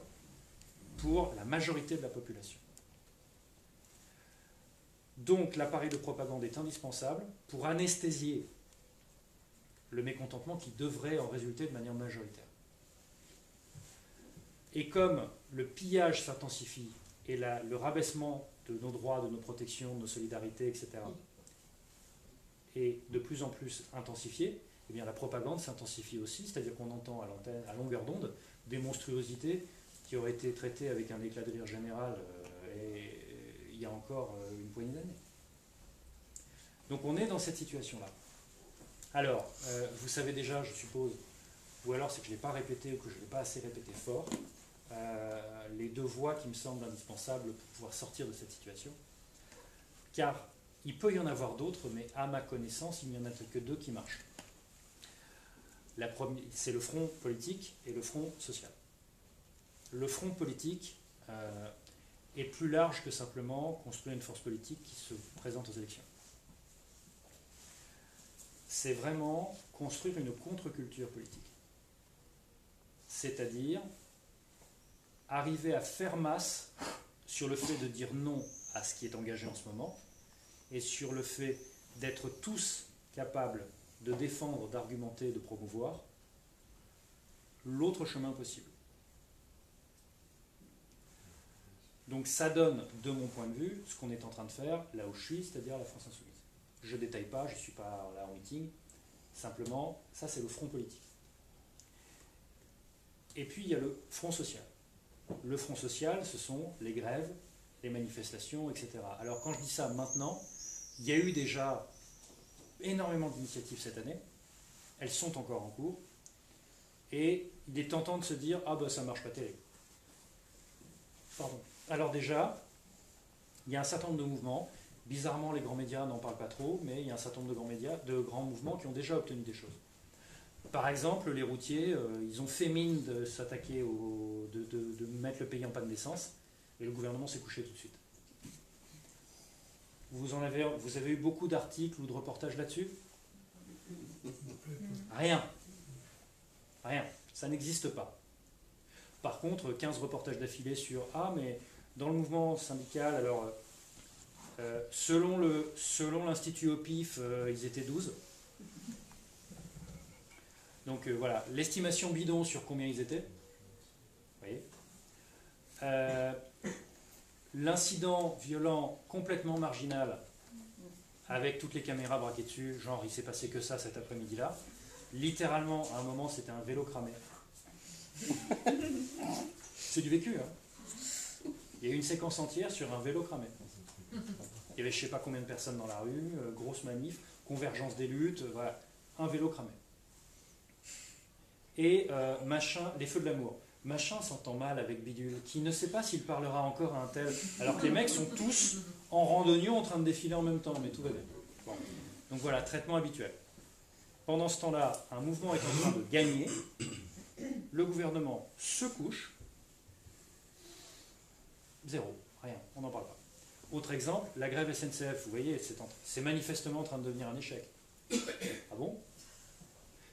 pour la majorité de la population. Donc l'appareil de propagande est indispensable pour anesthésier le mécontentement qui devrait en résulter de manière majoritaire. Et comme le pillage s'intensifie et le rabaissement de nos droits, de nos protections, de nos solidarités, etc., est de plus en plus intensifié, eh bien la propagande s'intensifie aussi, c'est-à-dire qu'on entend à l'antenne, à longueur d'onde, des monstruosités qui auraient été traitées avec un éclat de rire général il y a encore une poignée d'années. Donc on est dans cette situation-là. Alors, vous savez déjà, je suppose, ou alors c'est que je ne l'ai pas répété ou que je ne l'ai pas assez répété fort, les deux voies qui me semblent indispensables pour pouvoir sortir de cette situation. Car il peut y en avoir d'autres, mais à ma connaissance, il n'y en a que deux qui marchent. La première, c'est le front politique et le front social. Le front politique est plus large que simplement construire une force politique qui se présente aux élections. C'est vraiment construire une contre-culture politique. C'est-à-dire arriver à faire masse sur le fait de dire non à ce qui est engagé en ce moment et sur le fait d'être tous capables de défendre, d'argumenter, de promouvoir l'autre chemin possible. Donc ça donne, de mon point de vue, ce qu'on est en train de faire là où je suis, c'est-à-dire la France Insoumise. Je ne détaille pas, je ne suis pas là en meeting, simplement, ça c'est le front politique. Et puis il y a le front social. Le front social, ce sont les grèves, les manifestations, etc. Alors quand je dis ça maintenant, il y a eu déjà énormément d'initiatives cette année, elles sont encore en cours, et il est tentant de se dire « Ah ben ça ne marche pas terrible ». Pardon. Alors déjà, il y a un certain nombre de mouvements, bizarrement les grands médias n'en parlent pas trop, mais il y a un certain nombre de grands mouvements qui ont déjà obtenu des choses. Par exemple, les routiers, ils ont fait mine de s'attaquer, de mettre le pays en panne d'essence, et le gouvernement s'est couché tout de suite. Vous avez eu beaucoup d'articles ou de reportages là-dessus? Rien. Rien. Ça n'existe pas. Par contre, 15 reportages d'affilée sur « Ah, mais dans le mouvement syndical, alors, selon l'Institut OPIF, ils étaient 12. » Donc voilà, l'estimation bidon sur combien ils étaient. Vous voyez. L'incident violent complètement marginal, avec toutes les caméras braquées dessus, genre il s'est passé que ça cet après-midi-là. Littéralement, à un moment, c'était un vélo cramé. C'est du vécu, hein. Il y a eu une séquence entière sur un vélo cramé. Il y avait je ne sais pas combien de personnes dans la rue, grosse manif, convergence des luttes, voilà, un vélo cramé. Et machin, les feux de l'amour. Machin s'entend mal avec Bidule, qui ne sait pas s'il parlera encore à un tel, alors que les mecs sont tous en randonnion en train de défiler en même temps, mais tout va bien. Bon. Donc voilà, traitement habituel. Pendant ce temps-là, un mouvement est en train de gagner, le gouvernement se couche, zéro, rien, on n'en parle pas. Autre exemple, la grève SNCF, vous voyez, c'est manifestement en train de devenir un échec. Ah bon?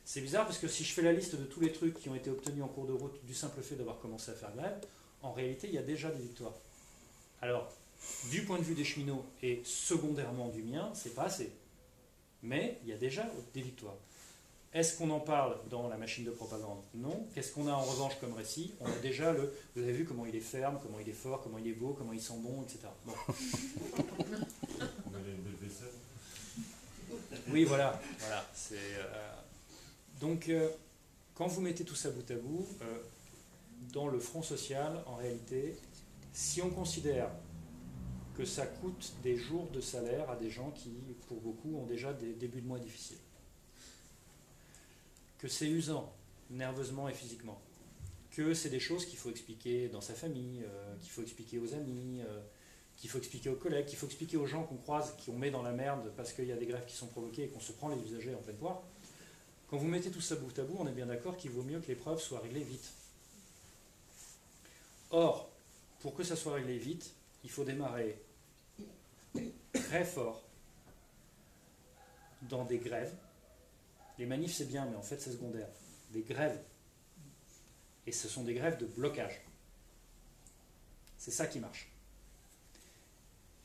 C'est bizarre parce que si je fais la liste de tous les trucs qui ont été obtenus en cours de route du simple fait d'avoir commencé à faire grève, en réalité, il y a déjà des victoires. Alors, du point de vue des cheminots et secondairement du mien, c'est pas assez. Mais il y a déjà des victoires. Est-ce qu'on en parle dans la machine de propagande? Non. Qu'est-ce qu'on a en revanche comme récit? On a déjà le... Vous avez vu comment il est ferme, comment il est fort, comment il est beau, comment il sent bon, etc. Bon. On a une belle vaisselle. Oui, voilà. Donc, quand vous mettez tout ça bout à bout, dans le front social, en réalité, si on considère que ça coûte des jours de salaire à des gens qui, pour beaucoup, ont déjà des débuts de mois difficiles, que c'est usant, nerveusement et physiquement, que c'est des choses qu'il faut expliquer dans sa famille, qu'il faut expliquer aux amis, qu'il faut expliquer aux collègues, qu'il faut expliquer aux gens qu'on croise, qu'on met dans la merde parce qu'il y a des grèves qui sont provoquées et qu'on se prend les usagers en pleine poire. Quand vous mettez tout ça bout à bout, on est bien d'accord qu'il vaut mieux que l'épreuve soit réglée vite. Or, pour que ça soit réglé vite, il faut démarrer très fort dans des grèves. Les manifs, c'est bien, mais en fait, c'est secondaire. Des grèves. Et ce sont des grèves de blocage. C'est ça qui marche.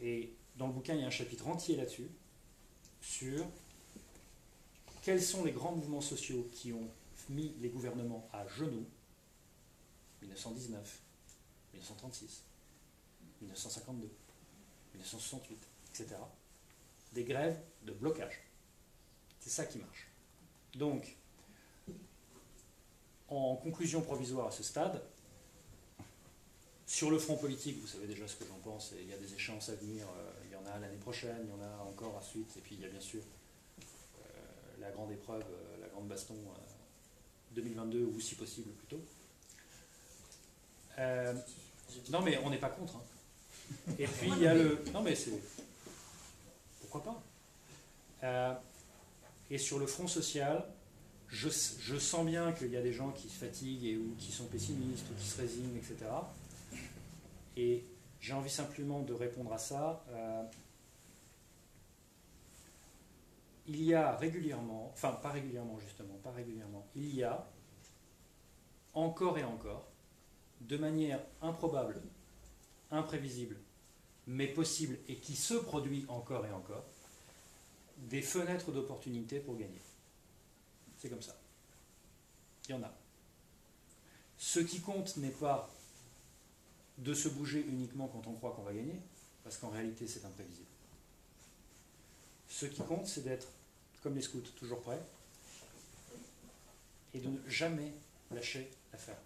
Et dans le bouquin, il y a un chapitre entier là-dessus, sur quels sont les grands mouvements sociaux qui ont mis les gouvernements à genoux, 1919, 1936, 1952, 1968, etc. Des grèves de blocage. C'est ça qui marche. Donc, en conclusion provisoire à ce stade, sur le front politique, vous savez déjà ce que j'en pense, et il y a des échéances à venir, il y en a l'année prochaine, il y en a encore ensuite, et puis il y a bien sûr la grande épreuve, la grande baston 2022, ou si possible plus tôt. Non mais on n'est pas contre. Hein. Et puis il y a le... Non mais c'est... Pourquoi pas et sur le front social, je sens bien qu'il y a des gens qui se fatiguent ou qui sont pessimistes ou qui se résignent, etc. Et j'ai envie simplement de répondre à ça. Il y a régulièrement, enfin pas régulièrement justement, pas régulièrement, il y a encore et encore, de manière improbable, imprévisible, mais possible et qui se produit encore et encore, des fenêtres d'opportunité pour gagner. C'est comme ça. Il y en a. Ce qui compte n'est pas de se bouger uniquement quand on croit qu'on va gagner, parce qu'en réalité c'est imprévisible. Ce qui compte, c'est d'être, comme les scouts, toujours prêts, et de ne jamais lâcher l'affaire.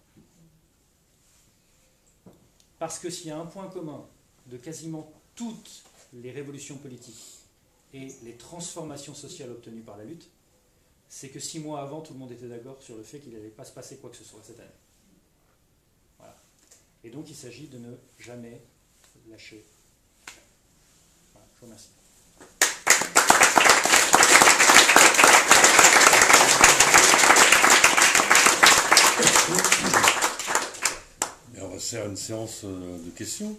Parce que s'il y a un point commun de quasiment toutes les révolutions politiques et les transformations sociales obtenues par la lutte, c'est que 6 mois avant, tout le monde était d'accord sur le fait qu'il n'allait pas se passer quoi que ce soit cette année. Voilà. Et donc il s'agit de ne jamais lâcher. Voilà, je vous remercie. Et on va se faire une séance de questions.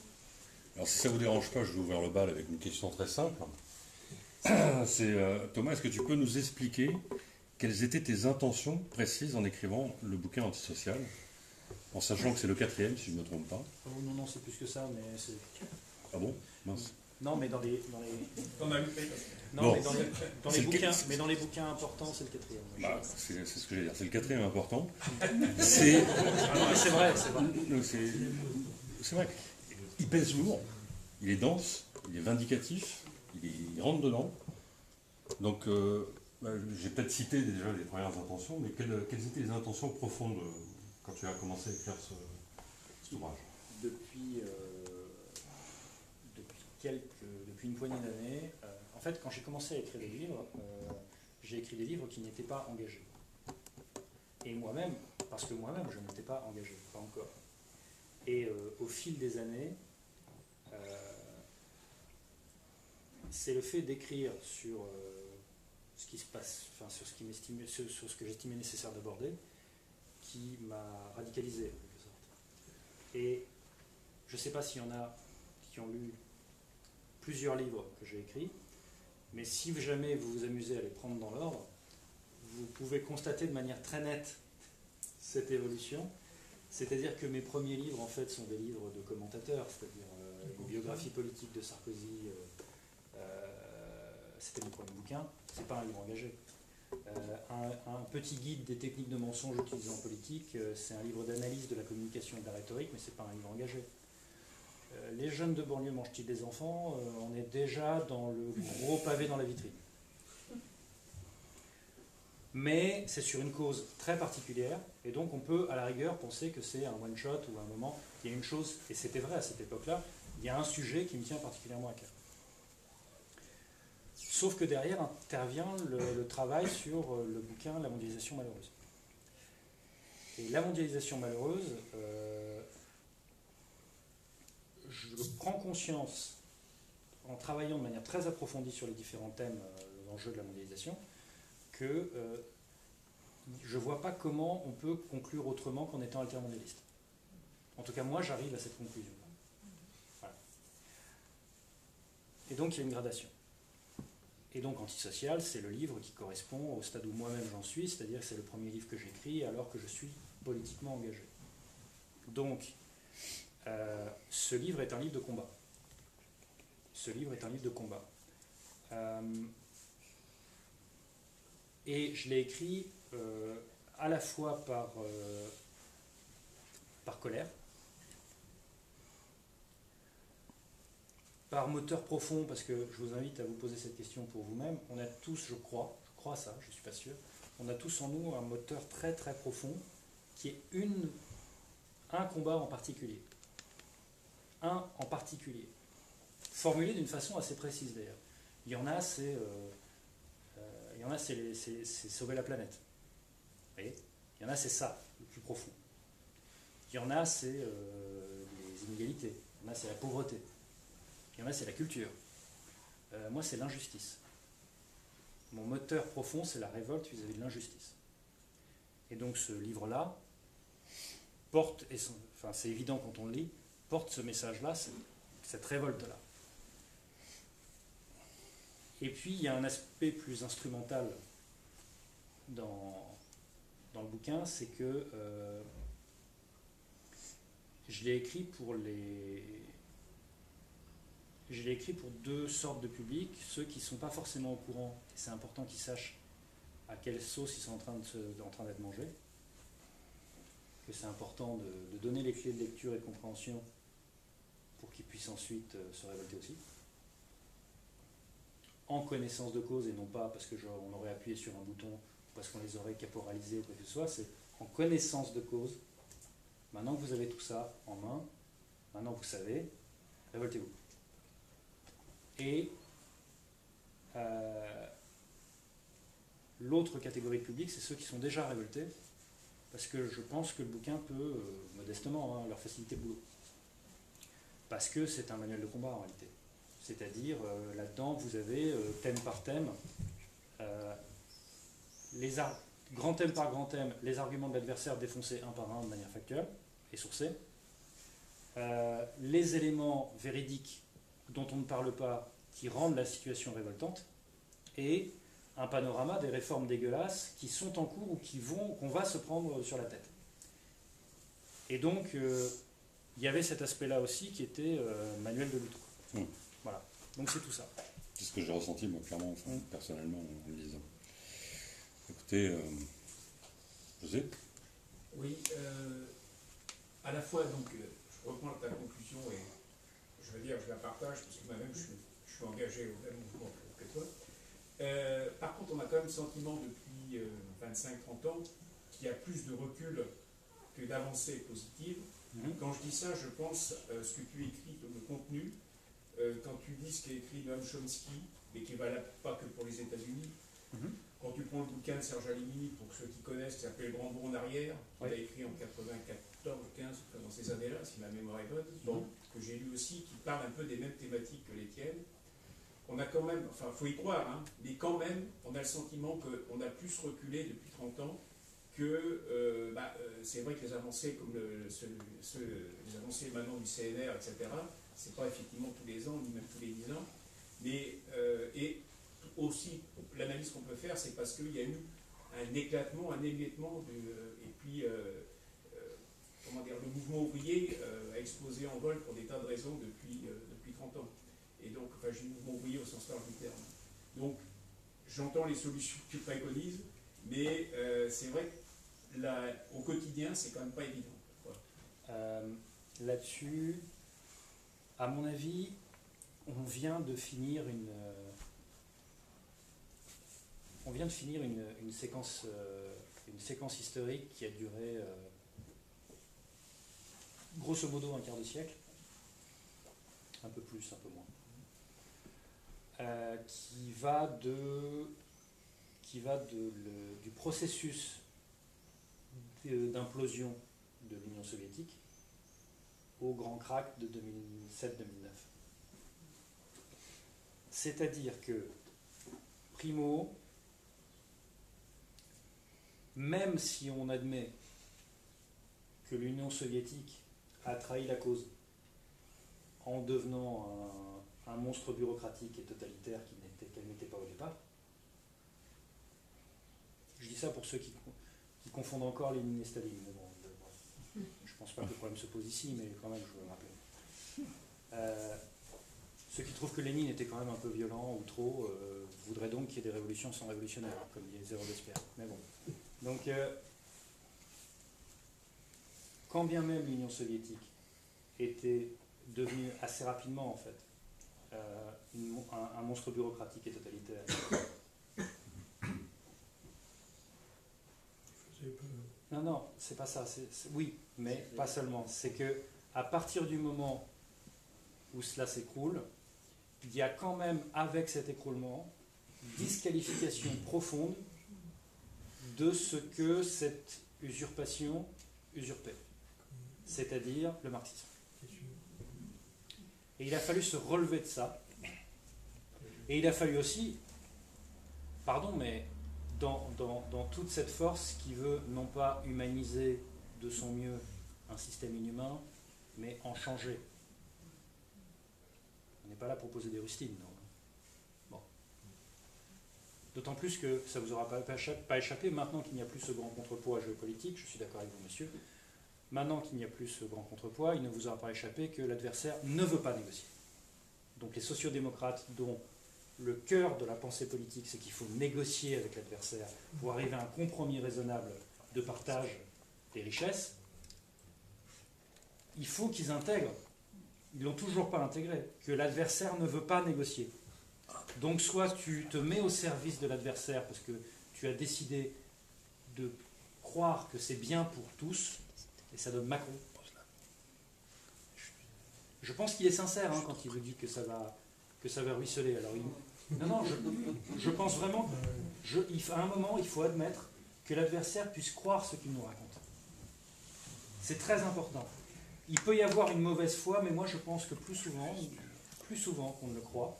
Alors si ça ne vous dérange pas, je vais ouvrir le bal avec une question très simple. C'est Thomas, est-ce que tu peux nous expliquer quelles étaient tes intentions précises en écrivant le bouquin Antisocial, en sachant que c'est le 4e, si je ne me trompe pas. Oh, non, c'est plus que ça, mais c'est... Ah bon? Mince. Non, mais dans les... On a eu... Non, Bon. mais dans les bouquins, mais dans les bouquins importants, c'est le 4e. Bah, c'est ce que j'allais dire, c'est le 4e important. Ah non, mais c'est vrai, c'est vrai. Donc, c'est vrai. Il pèse lourd, il est dense, il est vindicatif, il rentre dedans. Donc, j'ai peut-être cité déjà les premières intentions, mais quelles étaient les intentions profondes quand tu as commencé à écrire cet ouvrage? Depuis une poignée d'années, en fait, quand j'ai commencé à écrire des livres, j'ai écrit des livres qui n'étaient pas engagés. Et moi-même, parce que moi-même, je n'étais pas engagé, pas encore. Et au fil des années, c'est le fait d'écrire sur ce qui se passe, enfin, sur ce que j'estimais nécessaire d'aborder, qui m'a radicalisé en quelque sorte. Et je ne sais pas s'il y en a qui ont lu plusieurs livres que j'ai écrits, mais si jamais vous vous amusez à les prendre dans l'ordre, vous pouvez constater de manière très nette cette évolution. C'est-à-dire que mes premiers livres, en fait, sont des livres de commentateurs, c'est-à-dire une biographie politique de Sarkozy. C'était mon premier bouquin, c'est pas un livre engagé. Un petit guide des techniques de mensonge utilisées en politique, c'est un livre d'analyse de la communication et de la rhétorique, mais c'est pas un livre engagé. Les jeunes de banlieue mangent-ils des enfants, on est déjà dans le gros pavé dans la vitrine. Mais c'est sur une cause très particulière, et donc on peut à la rigueur penser que c'est un one-shot ou un moment, il y a une chose, et c'était vrai à cette époque-là, il y a un sujet qui me tient particulièrement à cœur. Sauf que derrière intervient le travail sur le bouquin La mondialisation malheureuse. Et la mondialisation malheureuse, je prends conscience, en travaillant de manière très approfondie sur les différents thèmes, l'enjeu de la mondialisation, que je ne vois pas comment on peut conclure autrement qu'en étant altermondialiste. En tout cas, moi, j'arrive à cette conclusion. Voilà. Et donc, il y a une gradation. Et donc, Antisocial, c'est le livre qui correspond au stade où moi-même j'en suis, c'est-à-dire que c'est le premier livre que j'écris alors que je suis politiquement engagé. Donc, ce livre est un livre de combat. Ce livre est un livre de combat. Et je l'ai écrit à la fois par colère, par moteur profond, parce que je vous invite à vous poser cette question pour vous-même. On a tous, je crois à ça, je ne suis pas sûr, on a tous en nous un moteur très très profond qui est un combat en particulier. Un en particulier. Formulé d'une façon assez précise d'ailleurs. Il y en a, c'est sauver la planète. Vous voyez ? Il y en a, c'est ça, le plus profond. Il y en a, c'est les inégalités. Il y en a, c'est la pauvreté. Il y en a, c'est la culture. Moi, c'est l'injustice. Mon moteur profond, c'est la révolte vis-à-vis de l'injustice. Et donc, ce livre-là porte, enfin, c'est évident quand on le lit, porte ce message-là, cette révolte-là. Et puis, il y a un aspect plus instrumental dans le bouquin, c'est que je l'ai écrit pour deux sortes de publics, ceux qui ne sont pas forcément au courant, et c'est important qu'ils sachent à quelle sauce ils sont en train d'être mangés, que c'est important de donner les clés de lecture et de compréhension pour qu'ils puissent ensuite se révolter aussi. En connaissance de cause et non pas parce qu'on aurait appuyé sur un bouton, parce qu'on les aurait caporalisés ou quoi que ce soit, c'est en connaissance de cause. Maintenant que vous avez tout ça en main, maintenant vous savez, révoltez-vous. Et l'autre catégorie de public, c'est ceux qui sont déjà révoltés, parce que je pense que le bouquin peut, modestement, leur faciliter le boulot. Parce que c'est un manuel de combat en réalité. C'est-à-dire, là-dedans, vous avez, thème par thème, grand thème par grand thème, les arguments de l'adversaire défoncés un par un de manière factuelle et sourcée. Les éléments véridiques dont on ne parle pas, qui rendent la situation révoltante, et un panorama des réformes dégueulasses qui sont en cours ou qu'on va se prendre sur la tête. Et donc, il y avait cet aspect-là aussi qui était manuel de lutte. Voilà. Donc c'est tout ça. C'est ce que j'ai ressenti, moi, clairement, personnellement, en le lisant. Écoutez, José ? Oui, à la fois, donc, je reprends ta conclusion et je veux dire, je la partage parce que moi-même, je suis engagé au même mouvement que toi. Par contre, on a quand même le sentiment depuis 25-30 ans qu'il y a plus de recul que d'avancées positives. Quand je dis ça, je pense ce que tu écris comme contenu. Quand tu dis ce qu'est écrit Noam Chomsky, et qui est valable pas que pour les États-Unis, quand tu prends le bouquin de Serge Alimini, pour ceux qui connaissent, qui s'appelle Grand Bond en arrière, qu'il a écrit en 94, 15, dans ces années-là, si ma mémoire est bonne, que j'ai lu aussi, qui parle un peu des mêmes thématiques que les tiennes, on a quand même, enfin, il faut y croire, hein, mais quand même, on a le sentiment qu'on a plus reculé depuis 30 ans que, c'est vrai que les avancées comme les avancées maintenant du CNR, etc., c'est pas effectivement tous les ans, ni même tous les 10 ans, mais, et aussi, l'analyse qu'on peut faire, c'est parce qu'il y a eu un éclatement, un émiettement, et puis, comment dire, le mouvement ouvrier a explosé en vol pour des tas de raisons depuis 30 ans. Et donc, enfin, j'ai le mouvement ouvrier au sens large du terme. Donc, j'entends les solutions que tu préconises, mais c'est vrai que au quotidien, c'est quand même pas évident. Là-dessus, à mon avis, on vient de finir une séquence historique qui a duré grosso modo un quart de siècle, un peu plus, un peu moins, qui va du processus d'implosion de l'Union soviétique au grand crack de 2007-2009. C'est-à-dire que, primo, même si on admet que l'Union soviétique a trahi la cause en devenant un monstre bureaucratique et totalitaire qu'elle n'était pas au départ, je dis ça pour ceux qui confondent encore Lénine et Staline. Mais bon, je ne pense pas que le problème se pose ici, mais quand même, je veux le rappeler. Ceux qui trouvent que Lénine était quand même un peu violent ou trop voudraient donc qu'il y ait des révolutions sans révolutionnaires, comme disait Robespierre. Mais bon. Donc, quand bien même l'Union soviétique était devenue assez rapidement, en fait, un monstre bureaucratique et totalitaire, non, c'est pas ça. Oui, mais pas seulement. C'est que à partir du moment où cela s'écroule, il y a quand même, avec cet écroulement, disqualification profonde de ce que cette usurpation usurpait, c'est-à-dire le marxisme. Et il a fallu se relever de ça. Et il a fallu aussi, pardon, mais dans toute cette force qui veut non pas humaniser de son mieux un système inhumain, mais en changer. On n'est pas là pour poser des rustines, non. Bon. D'autant plus que ça ne vous aura pas échappé, maintenant qu'il n'y a plus ce grand contrepoids géopolitique, je suis d'accord avec vous, monsieur, maintenant qu'il n'y a plus ce grand contrepoids, il ne vous aura pas échappé que l'adversaire ne veut pas négocier. Donc les sociodémocrates, dont le cœur de la pensée politique, c'est qu'il faut négocier avec l'adversaire pour arriver à un compromis raisonnable de partage des richesses, il faut qu'ils intègrent, ils ne l'ont toujours pas intégré, que l'adversaire ne veut pas négocier. Donc soit tu te mets au service de l'adversaire parce que tu as décidé de croire que c'est bien pour tous, et ça donne Macron. Je pense qu'il est sincère quand il vous dit que ça va ruisseler. Alors, non, je pense vraiment qu'à un moment, il faut admettre que l'adversaire puisse croire ce qu'il nous raconte. C'est très important. Il peut y avoir une mauvaise foi, mais moi je pense que plus souvent qu'on ne le croit,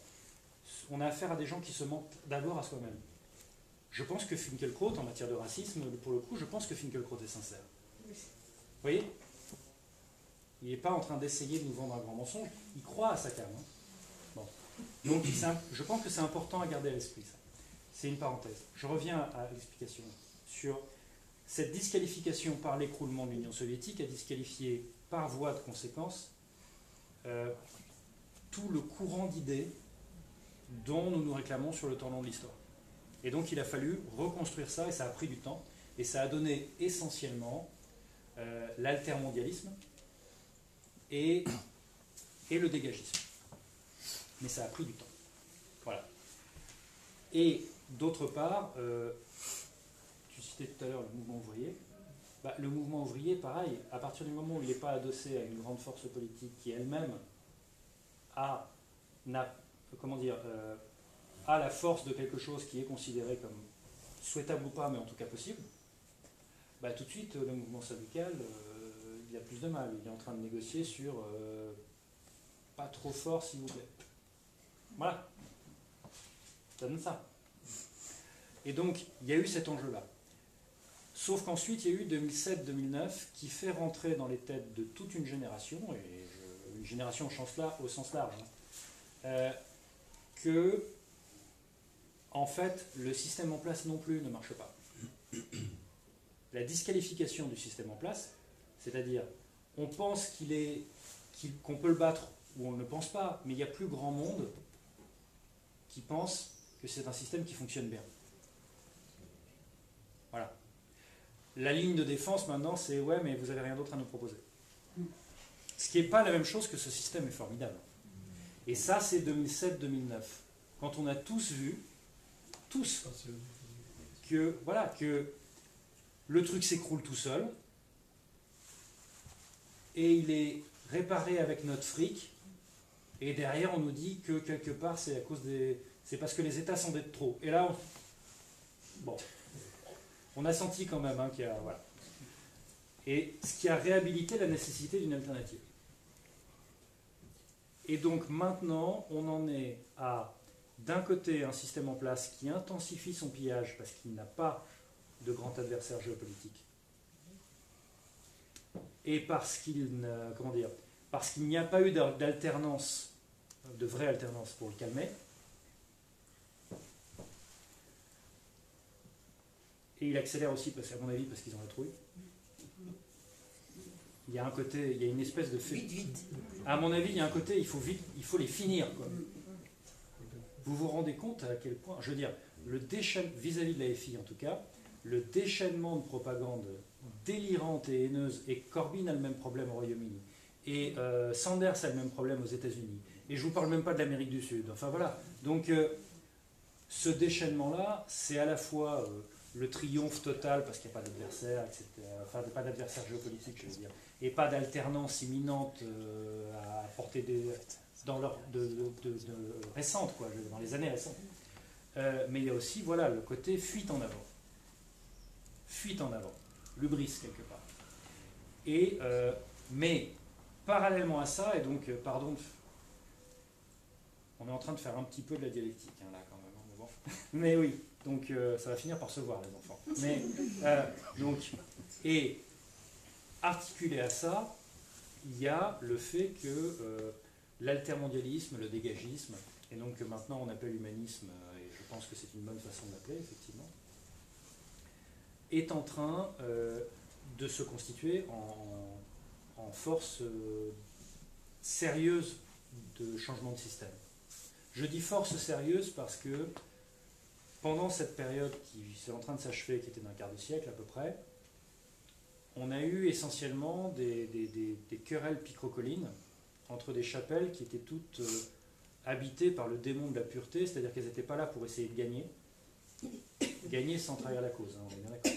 on a affaire à des gens qui se mentent d'abord à soi-même. Je pense que Finkielkraut, en matière de racisme, pour le coup, je pense que Finkielkraut est sincère. Vous voyez ? Il n'est pas en train d'essayer de nous vendre un grand mensonge, il croit à sa cam. Bon. Donc je pense que c'est important à garder à l'esprit ça. C'est une parenthèse. Je reviens à l'explication sur cette disqualification par l'écroulement de l'Union soviétique a disqualifié par voie de conséquence tout le courant d'idées dont nous nous réclamons sur le temps long de l'histoire. Et donc il a fallu reconstruire ça, et ça a pris du temps, et ça a donné essentiellement l'altermondialisme et le dégagisme. Mais ça a pris du temps. Voilà. Et d'autre part, tu citais tout à l'heure le mouvement ouvrier. Le mouvement ouvrier, pareil, à partir du moment où il n'est pas adossé à une grande force politique qui elle-même a la force de quelque chose qui est considéré comme souhaitable ou pas, mais en tout cas possible, tout de suite, le mouvement syndical, il a plus de mal. Il est en train de négocier sur pas trop fort, s'il vous plaît. Voilà. Ça donne ça. Et donc, il y a eu cet enjeu-là. Sauf qu'ensuite, il y a eu 2007-2009 qui fait rentrer dans les têtes de toute une génération, et une génération au sens large, que, en fait, le système en place non plus ne marche pas. La disqualification du système en place, c'est-à-dire, on pense qu'on peut le battre ou on ne le pense pas, mais il y a plus grand monde qui pense que c'est un système qui fonctionne bien. Voilà. La ligne de défense maintenant, c'est ouais, mais vous n'avez rien d'autre à nous proposer. Ce qui n'est pas la même chose que ce système est formidable. Et ça, c'est 2007-2009. Quand on a tous vu, que, voilà, que le truc s'écroule tout seul, et il est réparé avec notre fric, et derrière on nous dit que quelque part c'est parce que les États s'endettent trop. Et là, on a senti quand même qu'il y a... Voilà. Et ce qui a réhabilité la nécessité d'une alternative. Et donc maintenant, on en est à, d'un côté, un système en place qui intensifie son pillage parce qu'il n'a pas de grand adversaire géopolitique. Et parce qu'il n'y a pas eu d'alternance, de vraie alternance pour le calmer. Et il accélère aussi, à mon avis, parce qu'ils ont la trouille. Il y a un côté, il y a une espèce de fait. Vite. À mon avis, il y a un côté, il faut les finir, quoi. Vous vous rendez compte à quel point, je veux dire, le déchaînement, vis-à-vis de la FI en tout cas, le déchaînement de propagande délirante et haineuse, et Corbyn a le même problème au Royaume-Uni, et Sanders a le même problème aux États-Unis, et je ne vous parle même pas de l'Amérique du Sud. Enfin voilà. Donc ce déchaînement-là, c'est à la fois le triomphe total, parce qu'il n'y a pas d'adversaire, etc. Enfin, pas d'adversaire géopolitique, je veux dire, et pas d'alternance imminente à portée dans leur récente, quoi, dans les années récentes. Mais il y a aussi, voilà, le côté fuite en avant. Fuite en avant. L'hubris, quelque part. Et, mais, parallèlement à ça, et donc, pardon, on est en train de faire un petit peu de la dialectique, hein, là, quand même. Mais, bon. Mais oui, donc ça va finir par se voir, les enfants. Mais, donc, et articulé à ça, il y a le fait que l'altermondialisme, le dégagisme, et donc que maintenant on appelle humanisme, et je pense que c'est une bonne façon de l'appeler, effectivement, est en train de se constituer en force sérieuse de changement de système. Je dis force sérieuse parce que pendant cette période qui est en train de s'achever, qui était d'un quart de siècle à peu près, on a eu essentiellement des querelles picrocolines entre des chapelles qui étaient toutes habitées par le démon de la pureté, c'est-à-dire qu'elles n'étaient pas là pour essayer de gagner sans trahir la cause, hein, on est bien d'accord.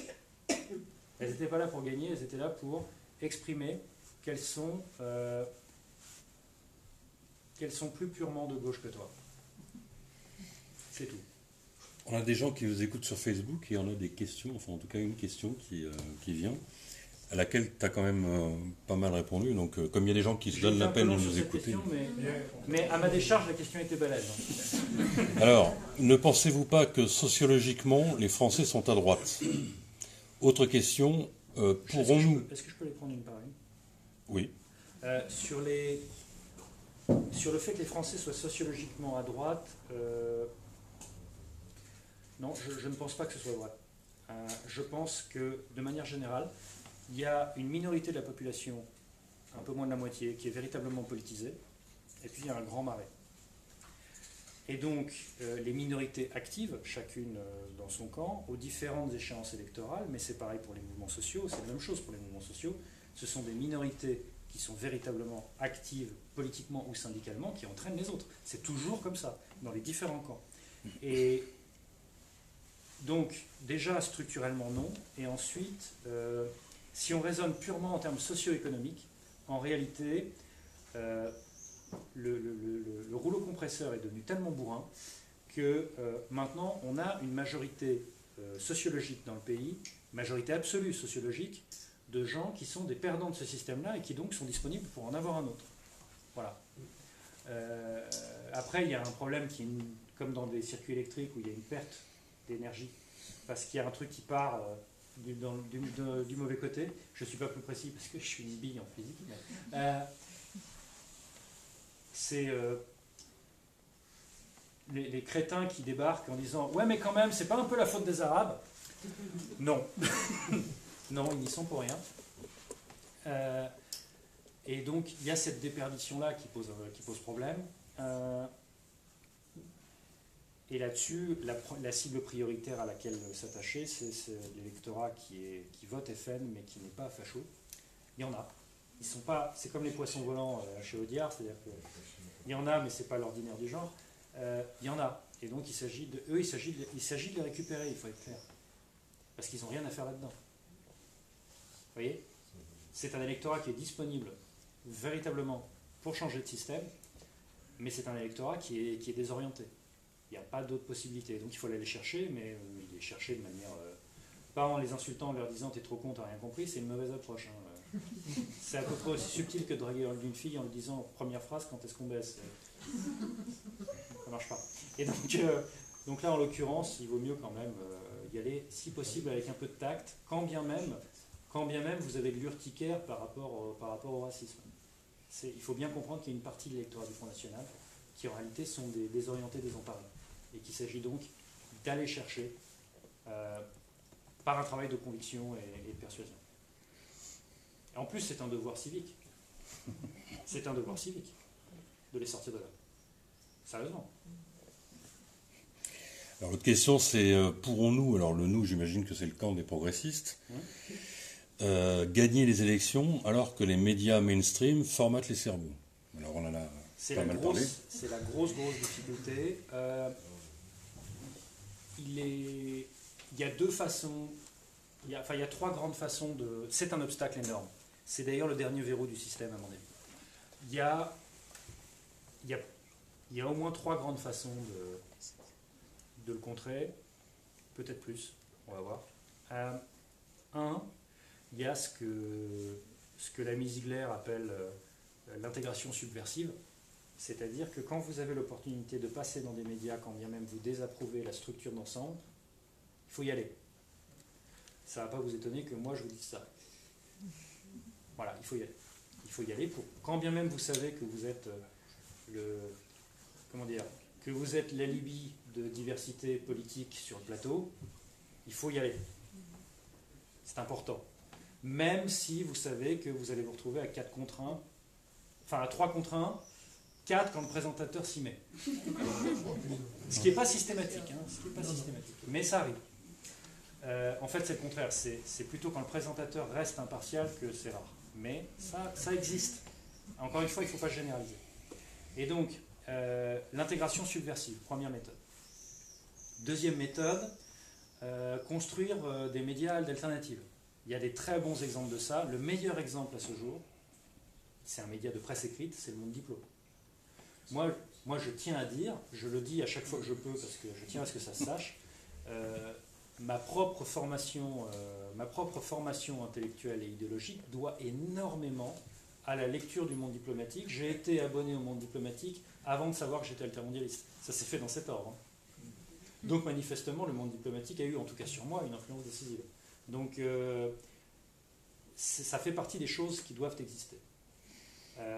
Elles n'étaient pas là pour gagner, elles étaient là pour exprimer qu'elles sont plus purement de gauche que toi. C'est tout. On a des gens qui vous écoutent sur Facebook et on a des questions, enfin en tout cas une question qui vient, à laquelle tu as quand même pas mal répondu. Donc comme il y a des gens qui se donnent la peine de nous écouter. Question, mais à ma décharge, la question était balèze. Alors, ne pensez-vous pas que sociologiquement, les Français sont à droite? Autre question, pourrons-nous... Est-ce que je peux les prendre une par une? Oui. Sur le fait que les Français soient sociologiquement à droite, non, je ne pense pas que ce soit vrai. Je pense que, de manière générale, il y a une minorité de la population, un peu moins de la moitié, qui est véritablement politisée, et puis il y a un grand marais. Et donc, les minorités actives, chacune dans son camp, aux différentes échéances électorales, mais c'est pareil pour les mouvements sociaux, c'est la même chose pour les mouvements sociaux, ce sont des minorités qui sont véritablement actives politiquement ou syndicalement, qui entraînent les autres. C'est toujours comme ça, dans les différents camps. Et donc, déjà, structurellement, non. Et ensuite, si on raisonne purement en termes socio-économiques, en réalité, le rouleau compresseur est devenu tellement bourrin que maintenant, on a une majorité sociologique dans le pays, majorité absolue sociologique, de gens qui sont des perdants de ce système-là et qui donc sont disponibles pour en avoir un autre. Voilà. Après, il y a un problème qui est comme dans des circuits électriques où il y a une perte d'énergie, parce qu'il y a un truc qui part du mauvais côté. Je ne suis pas plus précis parce que je suis une bille en physique. Mais, c'est les crétins qui débarquent en disant « Ouais, mais quand même, c'est pas un peu la faute des Arabes ?» Non. Non, ils n'y sont pour rien. Et donc, il y a cette déperdition-là qui pose problème. Et là-dessus, la cible prioritaire à laquelle s'attacher, c'est l'électorat qui vote FN, mais qui n'est pas facho. Il y en a. Ils sont pas. C'est comme les poissons volants chez Audiard, c'est-à-dire qu'il y en a, mais c'est pas l'ordinaire du genre. Il y en a. Et donc, il s'agit de les récupérer, il faut être clair. Parce qu'ils n'ont rien à faire là-dedans. Vous voyez ? C'est un électorat qui est disponible véritablement pour changer de système, mais c'est un électorat qui est désorienté. Il n'y a pas d'autre possibilité. Donc il faut aller les chercher, mais les chercher de manière... pas en les insultant, en leur disant « t'es trop con, t'as rien compris », c'est une mauvaise approche. Hein. C'est à peu près aussi subtil que de draguer une fille en lui disant « première phrase, quand est-ce qu'on baisse ?» Ça marche pas. Et donc là, en l'occurrence, il vaut mieux quand même y aller, si possible, avec un peu de tact, quand bien même vous avez de l'urticaire par rapport au racisme. Il faut bien comprendre qu'il y a une partie de l'électorat du Front National qui en réalité sont des désorientés, désemparés. Et qu'il s'agit donc d'aller chercher par un travail de conviction et de persuasion. Et en plus, c'est un devoir civique. C'est un devoir civique de les sortir de là. Sérieusement. Alors l'autre question, c'est pourrons-nous, alors le nous, j'imagine que c'est le camp des progressistes, gagner les élections alors que les médias mainstream formatent les cerveaux? Alors on en a pas mal parlé. C'est la grosse difficulté. Il y a deux façons, il y a trois grandes façons de... C'est un obstacle énorme. C'est d'ailleurs le dernier verrou du système, à mon avis. Il y a au moins trois grandes façons de le contrer, peut-être plus, on va voir. Il y a ce que l'ami Ziegler appelle l'intégration subversive, c'est-à-dire que quand vous avez l'opportunité de passer dans des médias, quand bien même vous désapprouvez la structure d'ensemble, il faut y aller. Ça ne va pas vous étonner que moi je vous dise ça. Voilà, il faut y aller. Il faut y aller pour, quand bien même vous savez que vous êtes que vous êtes l'alibi de diversité politique sur le plateau, il faut y aller. C'est important. Même si vous savez que vous allez vous retrouver à 4 contre 1, enfin à 3 contre 1, 4 quand le présentateur s'y met. Ce qui n'est pas systématique, mais ça arrive. En fait, c'est le contraire. C'est plutôt quand le présentateur reste impartial que c'est rare. Mais ça existe. Encore une fois, il ne faut pas généraliser. Et donc, l'intégration subversive, première méthode. Deuxième méthode, construire des médias alternatives. Il y a des très bons exemples de ça. Le meilleur exemple à ce jour, c'est un média de presse écrite, c'est le Monde Diplo. Moi, je tiens à dire, je le dis à chaque fois que je peux, parce que je tiens à ce que ça se sache, ma propre formation intellectuelle et idéologique doit énormément à la lecture du Monde diplomatique. J'ai été abonné au Monde diplomatique avant de savoir que j'étais altermondialiste. Ça s'est fait dans cet ordre. Donc manifestement, le Monde diplomatique a eu, en tout cas sur moi, une influence décisive. Donc ça fait partie des choses qui doivent exister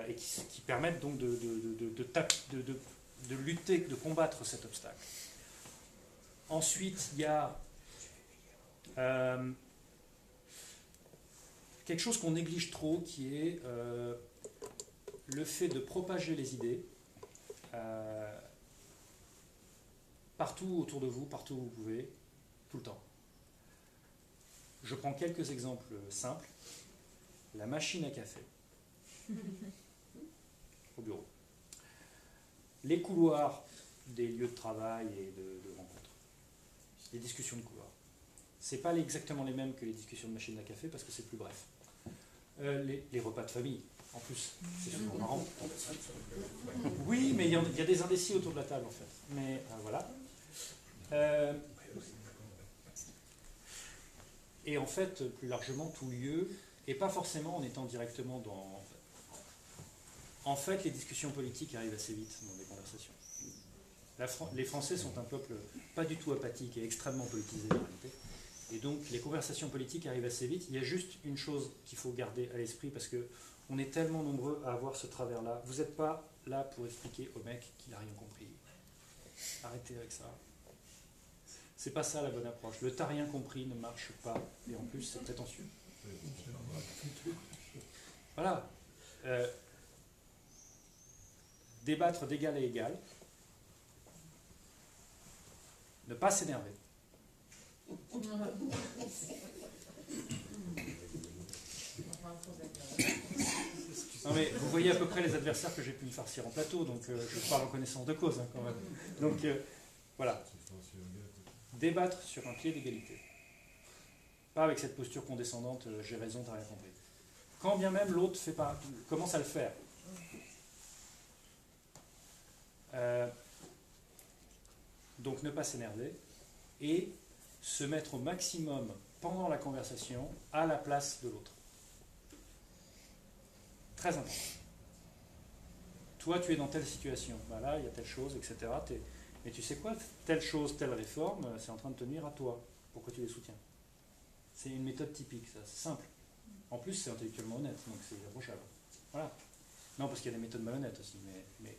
et qui permettent donc de lutter, de combattre cet obstacle. Ensuite, il y a quelque chose qu'on néglige trop, qui est le fait de propager les idées partout autour de vous, partout où vous pouvez, tout le temps. Je prends quelques exemples simples. La machine à café au bureau. Les couloirs des lieux de travail et de rencontres. Les discussions de couloir. Ce n'est pas exactement les mêmes que les discussions de machine à café parce que c'est plus bref. Les repas de famille, en plus, c'est souvent marrant. Oui, mais il y a des indécis autour de la table en fait. Mais voilà. Et en fait, plus largement, tout lieu, et pas forcément en étant directement dans... En fait, les discussions politiques arrivent assez vite dans les conversations. Les Français sont un peuple pas du tout apathique et extrêmement politisé en réalité. Et donc les conversations politiques arrivent assez vite. Il y a juste une chose qu'il faut garder à l'esprit parce qu'on est tellement nombreux à avoir ce travers-là. Vous n'êtes pas là pour expliquer au mec qu'il n'a rien compris. Arrêtez avec ça. C'est pas ça la bonne approche. Le t'as rien compris ne marche pas. Et en plus, c'est prétentieux. Voilà. Débattre d'égal à égal. Ne pas s'énerver. Non mais vous voyez à peu près les adversaires que j'ai pu me farcir en plateau, donc je parle en connaissance de cause quand même. Donc voilà. Débattre sur un pied d'égalité. Pas avec cette posture condescendante, j'ai raison, t'as rien compris. Quand bien même l'autre commence à le faire. Donc ne pas s'énerver et se mettre au maximum pendant la conversation à la place de l'autre. Très important. Toi, tu es dans telle situation, ben là, il y a telle chose, etc. Mais tu sais quoi, telle chose, telle réforme, c'est en train de te nuire à toi. Pourquoi tu les soutiens? C'est une méthode typique, ça, c'est simple. En plus, c'est intellectuellement honnête, donc c'est irréprochable. Voilà. Non, parce qu'il y a des méthodes malhonnêtes aussi, mais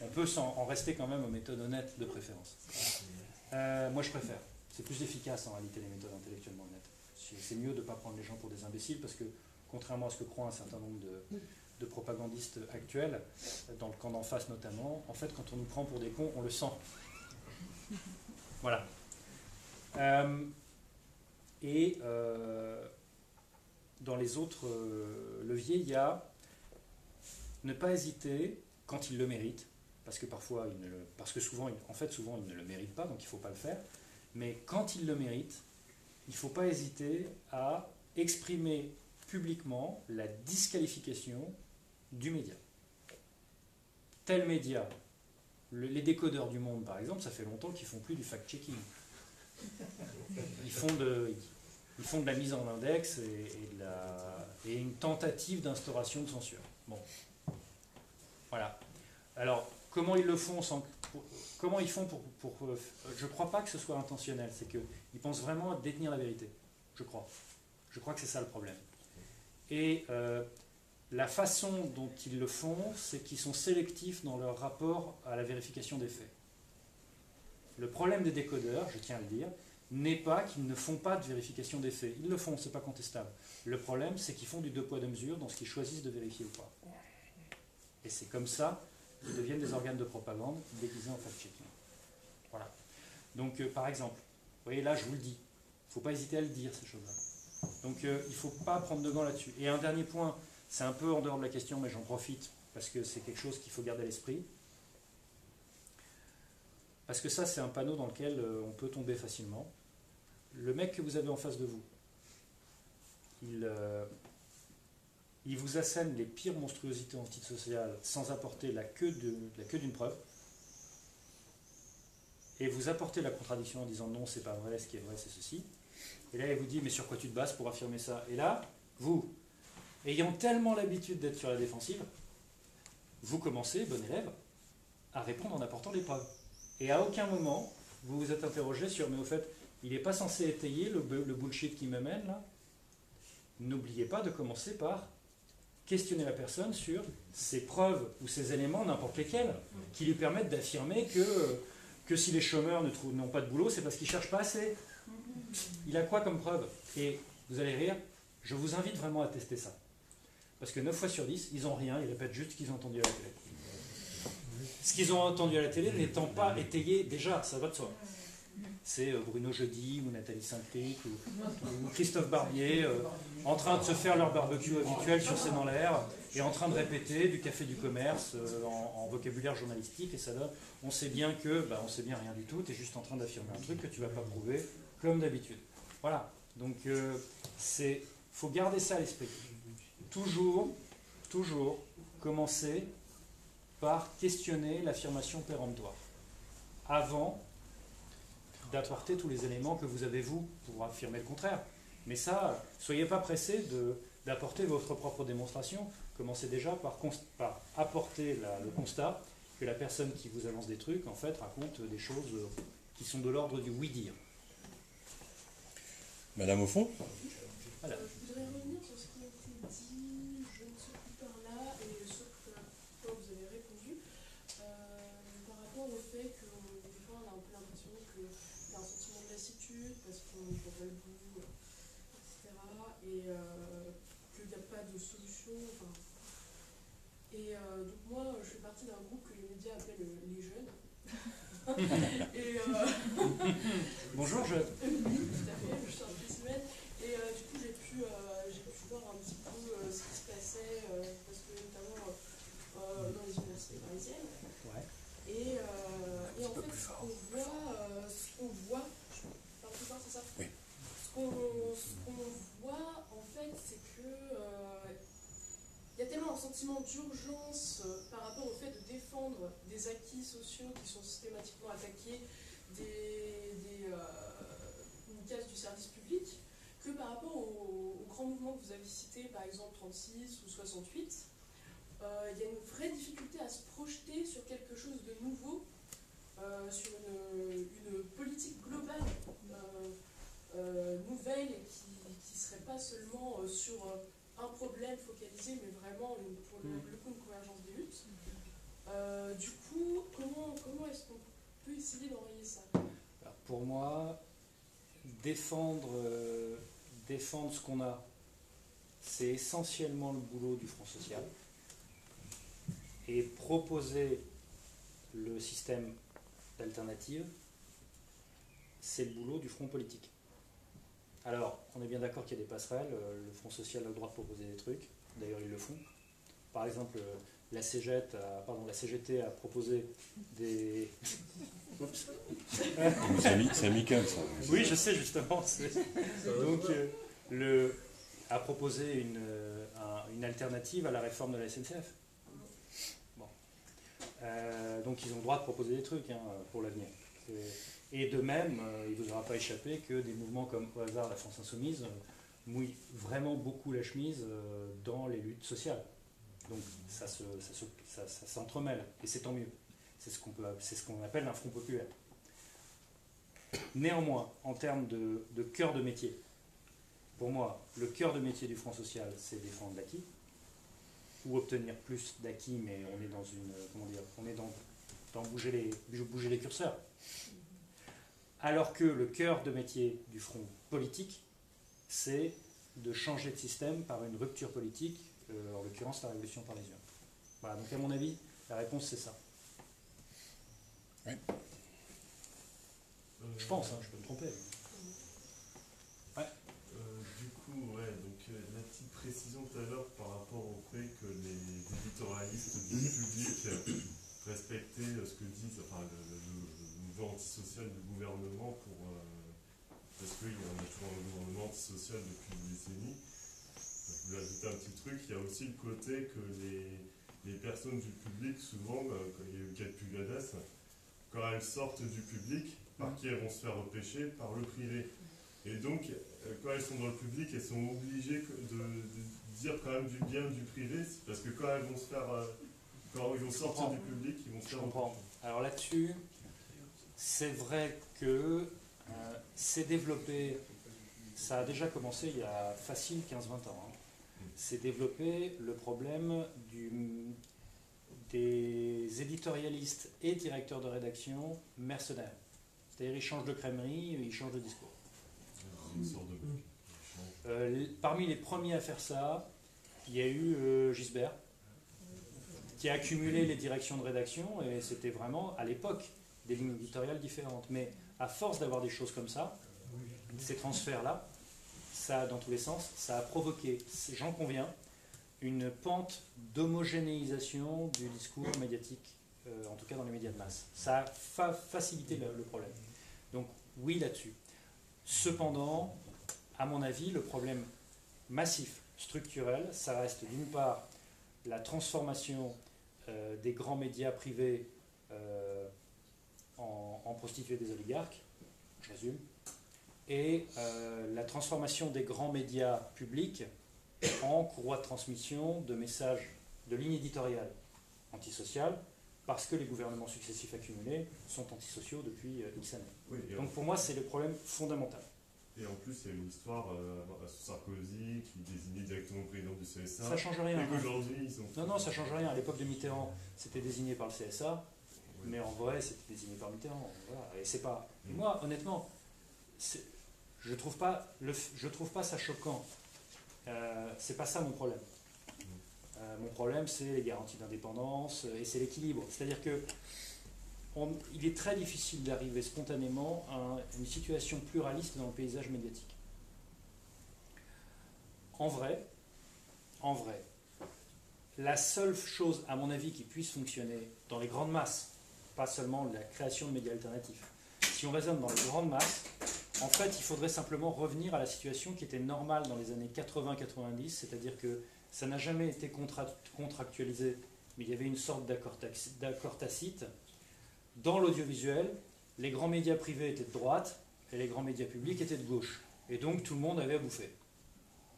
on peut en rester quand même aux méthodes honnêtes de préférence. Moi, je préfère. C'est plus efficace en réalité les méthodes intellectuellement honnêtes. C'est mieux de ne pas prendre les gens pour des imbéciles parce que, contrairement à ce que croient un certain nombre de propagandistes actuels, dans le camp d'en face notamment, en fait, quand on nous prend pour des cons, on le sent. Voilà. Dans les autres leviers, il y a ne pas hésiter quand il le mérite, parce que souvent, souvent il ne le mérite pas, donc il ne faut pas le faire. Mais quand il le mérite, il ne faut pas hésiter à exprimer publiquement la disqualification du média. Tel média, les décodeurs du monde par exemple, ça fait longtemps qu'ils ne font plus du fact-checking. Ils font de la mise en index et une tentative d'instauration de censure. Bon. Voilà. Alors, comment ils le font comment ils font pour je ne crois pas que ce soit intentionnel, c'est qu'ils pensent vraiment détenir la vérité. Je crois. Je crois que c'est ça le problème. Et la façon dont ils le font, c'est qu'ils sont sélectifs dans leur rapport à la vérification des faits. Le problème des décodeurs, je tiens à le dire, n'est pas qu'ils ne font pas de vérification des faits. Ils le font, c'est pas contestable. Le problème, c'est qu'ils font du deux poids deux mesures dans ce qu'ils choisissent de vérifier ou pas. Et c'est comme ça qu'ils deviennent des organes de propagande déguisés en fact-checking. Voilà. Donc, par exemple, vous voyez là, je vous le dis, il ne faut pas hésiter à le dire, ces choses-là. Donc, il ne faut pas prendre de gants là-dessus. Et un dernier point, c'est un peu en dehors de la question, mais j'en profite, parce que c'est quelque chose qu'il faut garder à l'esprit. Parce que ça, c'est un panneau dans lequel on peut tomber facilement. Le mec que vous avez en face de vous, il vous assène les pires monstruosités antisociales sans apporter la queue d'une preuve. Et vous apportez la contradiction en disant non, c'est pas vrai, ce qui est vrai, c'est ceci. Et là, il vous dit, mais sur quoi tu te bases pour affirmer ça? Et là, vous, ayant tellement l'habitude d'être sur la défensive, vous commencez, bon élève, à répondre en apportant des preuves. Et à aucun moment, vous vous êtes interrogé sur, mais au fait, il n'est pas censé étayer le bullshit qui m'amène là. N'oubliez pas de commencer par questionner la personne sur ses preuves ou ses éléments, n'importe lesquels, qui lui permettent d'affirmer que si les chômeurs n'ont pas de boulot, c'est parce qu'ils ne cherchent pas assez. Il a quoi comme preuve? Et vous allez rire, je vous invite vraiment à tester ça. Parce que 9 fois sur 10, ils n'ont rien, ils répètent juste ce qu'ils ont entendu à la télé. Ce qu'ils ont entendu à la télé n'étant pas étayé déjà, ça va de soi. C'est Bruno Jeudi ou Nathalie Saint-Cric ou Christophe Barbier en train de se faire leur barbecue habituel sur C'est dans l'air et en train de répéter du café du commerce en vocabulaire journalistique et ça donne, on sait bien on sait bien rien du tout, tu es juste en train d'affirmer un truc que tu ne vas pas prouver comme d'habitude. Voilà, donc faut garder ça à l'esprit. Toujours commencer par questionner l'affirmation péremptoire avant d'apporter tous les éléments que vous avez vous pour affirmer le contraire. Mais ça, soyez pas pressés d'apporter votre propre démonstration. Commencez déjà par apporter le constat que la personne qui vous avance des trucs, en fait, raconte des choses qui sont de l'ordre du oui-dire. Madame au fond? Voilà. Je voudrais revenir sur ce qui a été dit, je ne sais plus par là, et ce à quoi vous avez répondu, par rapport au fait que des fois on a un peu l'impression qu'il y a un sentiment de lassitude parce qu'on ne voit pas le bout, etc. Et qu'il n'y a pas de solution. Enfin. Et donc moi, je fais partie d'un groupe que les médias appellent les jeunes. Et Bonjour, je... oui, tout à fait, je suis un spécimen. Et du coup, j'ai pu voir un petit peu ce qui se passait, parce que notamment dans les universités parisiennes. Ouais. Et en fait, ce qu'on voit, je parle plus fort, c'est ça? Oui. Ce qu'on voit, en fait, c'est que il y a tellement un sentiment d'urgence par rapport au fait de défendre des acquis sociaux qui sont systématiquement attaqués, une case du service public, que par rapport aux grands mouvements que vous avez cités, par exemple 36 ou 68, il y a une vraie difficulté à se projeter sur quelque chose de nouveau, sur une politique globale nouvelle et qui ne serait pas seulement sur un problème focalisé, mais vraiment pour le coup une convergence des luttes. Du coup, comment est-ce qu'on peut essayer d'enrayer ça? Alors, pour moi, défendre ce qu'on a, c'est essentiellement le boulot du Front social. Et proposer le système d'alternative, c'est le boulot du Front politique. Alors, on est bien d'accord qu'il y a des passerelles, le Front social a le droit de proposer des trucs, d'ailleurs ils le font. Par exemple, la CGT a proposé des... Oups. C'est amical, ça. Oui, je sais justement. Donc, a proposé une alternative à la réforme de la SNCF. Bon. Donc, ils ont le droit de proposer des trucs pour l'avenir. Et de même, il ne vous aura pas échappé que des mouvements comme au hasard la France Insoumise mouillent vraiment beaucoup la chemise dans les luttes sociales. Donc ça s'entremêle, et c'est tant mieux. C'est ce qu'on appelle un front populaire. Néanmoins, en termes de cœur de métier, pour moi, le cœur de métier du Front social, c'est défendre l'acquis, ou obtenir plus d'acquis, mais on est dans bouger les curseurs. Alors que le cœur de métier du front politique, c'est de changer de système par une rupture politique, en l'occurrence la révolution par les urnes. Voilà, donc à mon avis, la réponse c'est ça. Oui. Je pense, je peux me tromper. Ouais. Du coup, donc la petite précision tout à l'heure par rapport au fait que les éditorialistes du public respectaient ce que disent, enfin, le mouvement antisocial du gouvernement parce qu'il y a toujours un gouvernement antisocial depuis des décennies. Je voulais ajouter un petit truc, il y a aussi le côté que les personnes du public, souvent, quand il y a eu le cas de Pujadas, quand elles sortent du public, par qui elles vont se faire repêcher? Par le privé. Et donc, quand elles sont dans le public, elles sont obligées de dire quand même du bien du privé, parce que quand elles vont se faire, quand ils vont sortir du public, ils vont se faire repêcher. Alors là-dessus, c'est vrai que c'est développé, ça a déjà commencé il y a facile 15-20 ans. C'est développé le problème des éditorialistes et directeurs de rédaction mercenaires. C'est-à-dire ils changent de crèmerie, ils changent de discours. Parmi les premiers à faire ça, il y a eu Gisbert, qui a accumulé les directions de rédaction, et c'était vraiment, à l'époque, des lignes éditoriales différentes. Mais à force d'avoir des choses comme ça, ces transferts-là, ça, dans tous les sens, ça a provoqué, j'en conviens, une pente d'homogénéisation du discours médiatique, en tout cas dans les médias de masse. Ça a facilité le problème. Donc oui là-dessus. Cependant, à mon avis, le problème massif, structurel, ça reste d'une part la transformation des grands médias privés en prostituées des oligarques, je résume, et la transformation des grands médias publics en courroie de transmission de messages, de lignes éditoriales antisociales, parce que les gouvernements successifs accumulés sont antisociaux depuis X années. Oui, et, Donc pour moi, c'est le problème fondamental. et en plus, il y a une histoire sous Sarkozy qui désignait directement le président du CSA. Ça change rien. Et qu'aujourd'hui, ils sont. Non, non, ça change rien. À l'époque de Mitterrand, c'était désigné par le CSA, Oui. mais en vrai, c'était désigné par Mitterrand. Voilà. Et c'est pas. Et moi, honnêtement, je trouve pas ça choquant. C'est pas ça mon problème. Mon problème, c'est les garanties d'indépendance et c'est l'équilibre. C'est-à-dire que il est très difficile d'arriver spontanément à une situation pluraliste dans le paysage médiatique. En vrai, la seule chose, à mon avis, qui puisse fonctionner dans les grandes masses, pas seulement la création de médias alternatifs, si on raisonne dans les grandes masses, en fait, il faudrait simplement revenir à la situation qui était normale dans les années 80-90, c'est-à-dire que ça n'a jamais été contractualisé, mais il y avait une sorte d'accord tacite. Dans l'audiovisuel, les grands médias privés étaient de droite et les grands médias publics étaient de gauche. Et donc tout le monde avait à bouffer,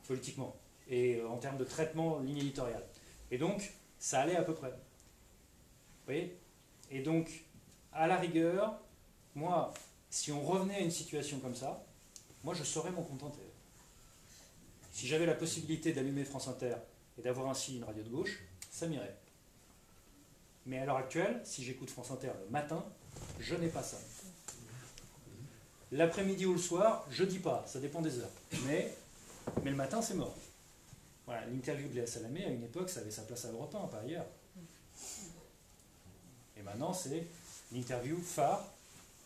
politiquement, et en termes de traitement, ligne éditoriale. Et donc, ça allait à peu près. Vous voyez ? Et donc, à la rigueur, moi, si on revenait à une situation comme ça, moi je saurais m'en contenter. Si j'avais la possibilité d'allumer France Inter et d'avoir ainsi une radio de gauche, ça m'irait. Mais à l'heure actuelle, si j'écoute France Inter le matin, je n'ai pas ça. L'après-midi ou le soir, je dis pas, ça dépend des heures. Mais le matin, c'est mort. Voilà, l'interview de Léa Salamé, à une époque, ça avait sa place à Europe 1, pas ailleurs. Et maintenant, c'est l'interview phare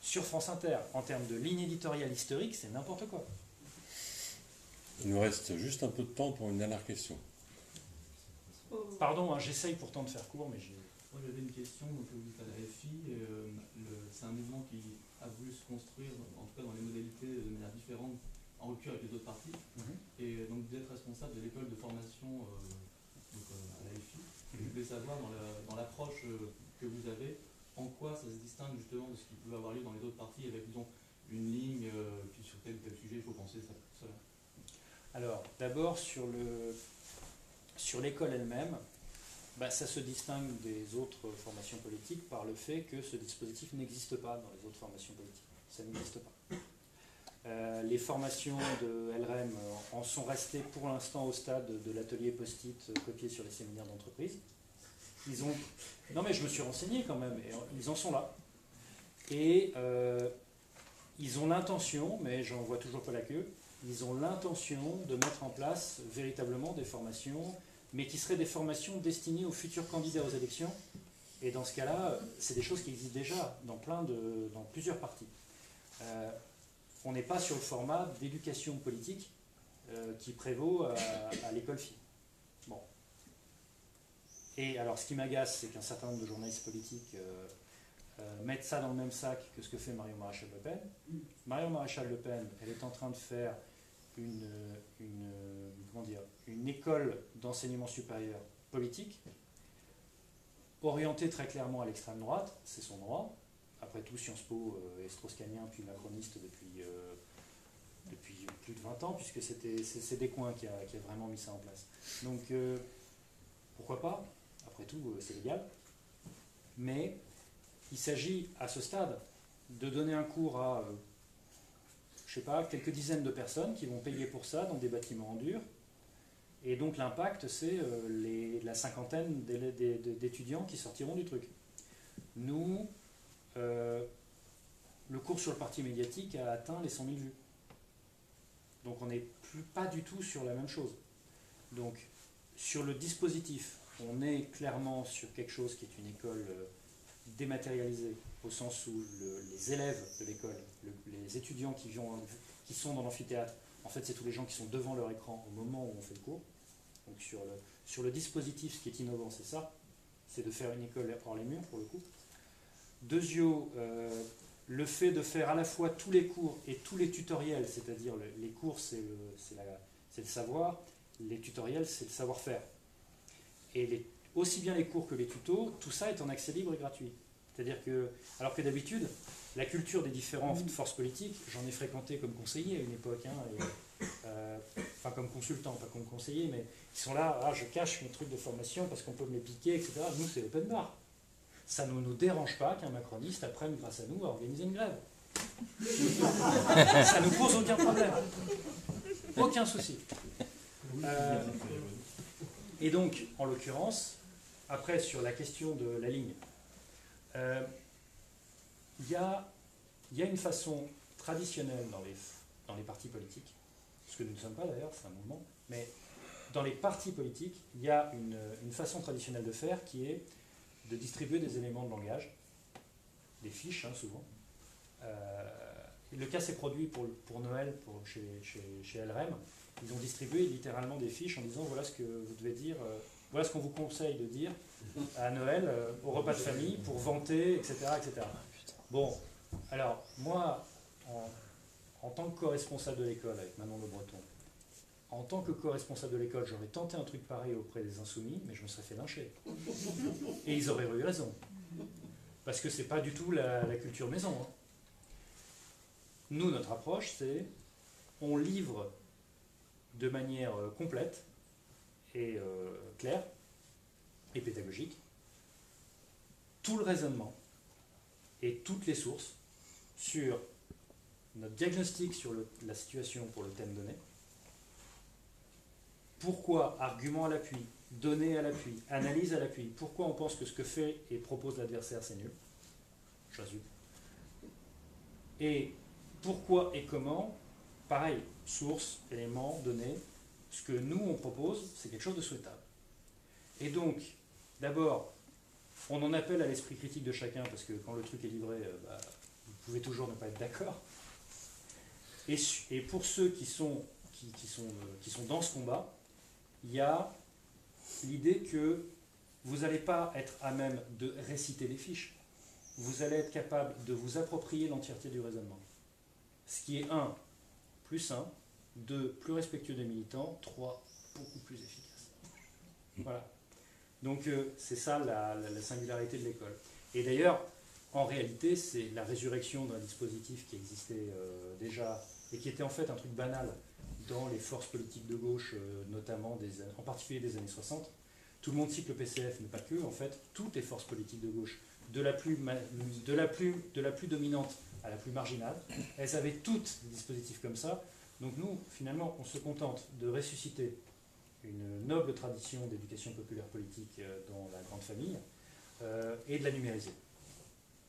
sur France Inter. En termes de ligne éditoriale historique, c'est n'importe quoi. Il nous reste juste un peu de temps pour une dernière question. Pardon, hein, j'essaye pourtant de faire court, mais j'ai... Moi j'avais une question, donc vous êtes à la FI, c'est un mouvement qui a voulu se construire, en tout cas dans les modalités de manière différente, en rupture avec les autres partis, et donc vous êtes responsable de l'école de formation à la FI. Je voulais savoir dans l'approche que vous avez, en quoi ça se distingue justement de ce qui peut avoir lieu dans les autres partis, avec disons une ligne, puis sur tel ou tel sujet, il faut penser ça, cela. Alors, d'abord sur l'école elle-même, ça se distingue des autres formations politiques par le fait que ce dispositif n'existe pas dans les autres formations politiques. Ça n'existe pas. Les formations de LREM en sont restées pour l'instant au stade de l'atelier post-it copié sur les séminaires d'entreprise. Non mais je me suis renseigné quand même, et ils en sont là. Et ils ont l'intention, mais j'en vois toujours pas la queue, ils ont l'intention de mettre en place véritablement des formations, mais qui seraient des formations destinées aux futurs candidats aux élections. Et dans ce cas-là, c'est des choses qui existent déjà dans plusieurs partis. On n'est pas sur le format d'éducation politique qui prévaut à l'école FI. Bon. Et alors, ce qui m'agace, c'est qu'un certain nombre de journalistes politiques mettent ça dans le même sac que ce que fait Marion Maréchal-Le Pen. Marion Maréchal-Le Pen, elle est en train de faire une école d'enseignement supérieur politique, orientée très clairement à l'extrême droite, c'est son droit. Après tout, Sciences Po est strauss-kahnien puis macroniste depuis plus de 20 ans, puisque c'est Descoings qui a vraiment mis ça en place. Donc, pourquoi pas? Après tout, c'est légal. Mais il s'agit, à ce stade, de donner un cours à, je sais pas, quelques dizaines de personnes qui vont payer pour ça dans des bâtiments en dur. Et donc l'impact, c'est la cinquantaine d'étudiants qui sortiront du truc. Nous, le cours sur le parti médiatique a atteint les 100 000 vues. Donc on n'est pas du tout sur la même chose. Donc sur le dispositif, on est clairement sur quelque chose qui est une école dématérialisée, au sens où les élèves de l'école, les étudiants qui sont dans l'amphithéâtre, en fait c'est tous les gens qui sont devant leur écran au moment où on fait le cours. Donc sur le dispositif, ce qui est innovant, c'est ça, c'est de faire une école hors les murs pour le coup. Deuxièmement, le fait de faire à la fois tous les cours et tous les tutoriels, c'est-à-dire les cours c'est le savoir, les tutoriels c'est le savoir-faire. Et aussi bien les cours que les tutos, tout ça est en accès libre et gratuit. C'est-à-dire que, alors que d'habitude, la culture des différentes forces politiques, j'en ai fréquenté comme conseiller à une époque, enfin comme consultant, pas comme conseiller, mais ils sont là, je cache mes trucs de formation parce qu'on peut me les piquer, etc. Nous c'est open bar. Ça ne nous dérange pas qu'un macroniste apprenne grâce à nous à organiser une grève. Ça ne pose aucun problème. Aucun souci. Et donc, en l'occurrence, après, sur la question de la ligne, il y a une façon traditionnelle dans les partis politiques, ce que nous ne sommes pas d'ailleurs, c'est un mouvement, mais dans les partis politiques, il y a une façon traditionnelle de faire qui est de distribuer des éléments de langage, des fiches, souvent. Le cas s'est produit pour Noël, chez LRM. Ils ont distribué littéralement des fiches en disant voilà ce que vous devez dire, voilà ce qu'on vous conseille de dire à Noël, au repas de famille, pour vanter, etc. etc. Bon, alors, moi, en tant que co-responsable de l'école avec Manon Le Breton, en tant que co-responsable de l'école, j'aurais tenté un truc pareil auprès des Insoumis, mais je me serais fait lyncher. Et ils auraient eu raison. Parce que c'est pas du tout la culture maison. Nous, notre approche, c'est on livre de manière complète et claire et pédagogique tout le raisonnement et toutes les sources sur notre diagnostic sur la situation pour le thème donné. Pourquoi, argument à l'appui, données à l'appui, analyse à l'appui, pourquoi on pense que ce que fait et propose l'adversaire c'est nul, je résume. Et pourquoi et comment, pareil, source, éléments, données, ce que nous on propose, c'est quelque chose de souhaitable. Et donc, d'abord, on en appelle à l'esprit critique de chacun, parce que quand le truc est livré, vous pouvez toujours ne pas être d'accord. Et pour ceux qui sont dans ce combat, il y a l'idée que vous n'allez pas être à même de réciter les fiches. Vous allez être capable de vous approprier l'entièreté du raisonnement. Ce qui est 1, plus simple, 2, plus respectueux des militants, 3, beaucoup plus efficace. Voilà. Donc c'est ça la singularité de l'école. Et d'ailleurs, en réalité, c'est la résurrection d'un dispositif qui existait déjà et qui était en fait un truc banal dans les forces politiques de gauche, notamment en particulier des années 60. Tout le monde cite le PCF, mais pas que. En fait, toutes les forces politiques de gauche, de la plus dominante à la plus marginale, elles avaient toutes des dispositifs comme ça. Donc nous, finalement, on se contente de ressusciter une noble tradition d'éducation populaire politique dans la grande famille et de la numériser.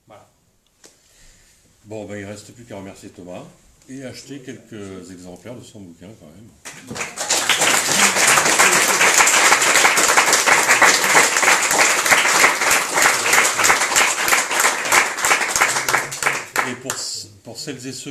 Voilà. Bon, il ne reste plus qu'à remercier Thomas et acheter quelques exemplaires de son bouquin quand même. Et pour celles et ceux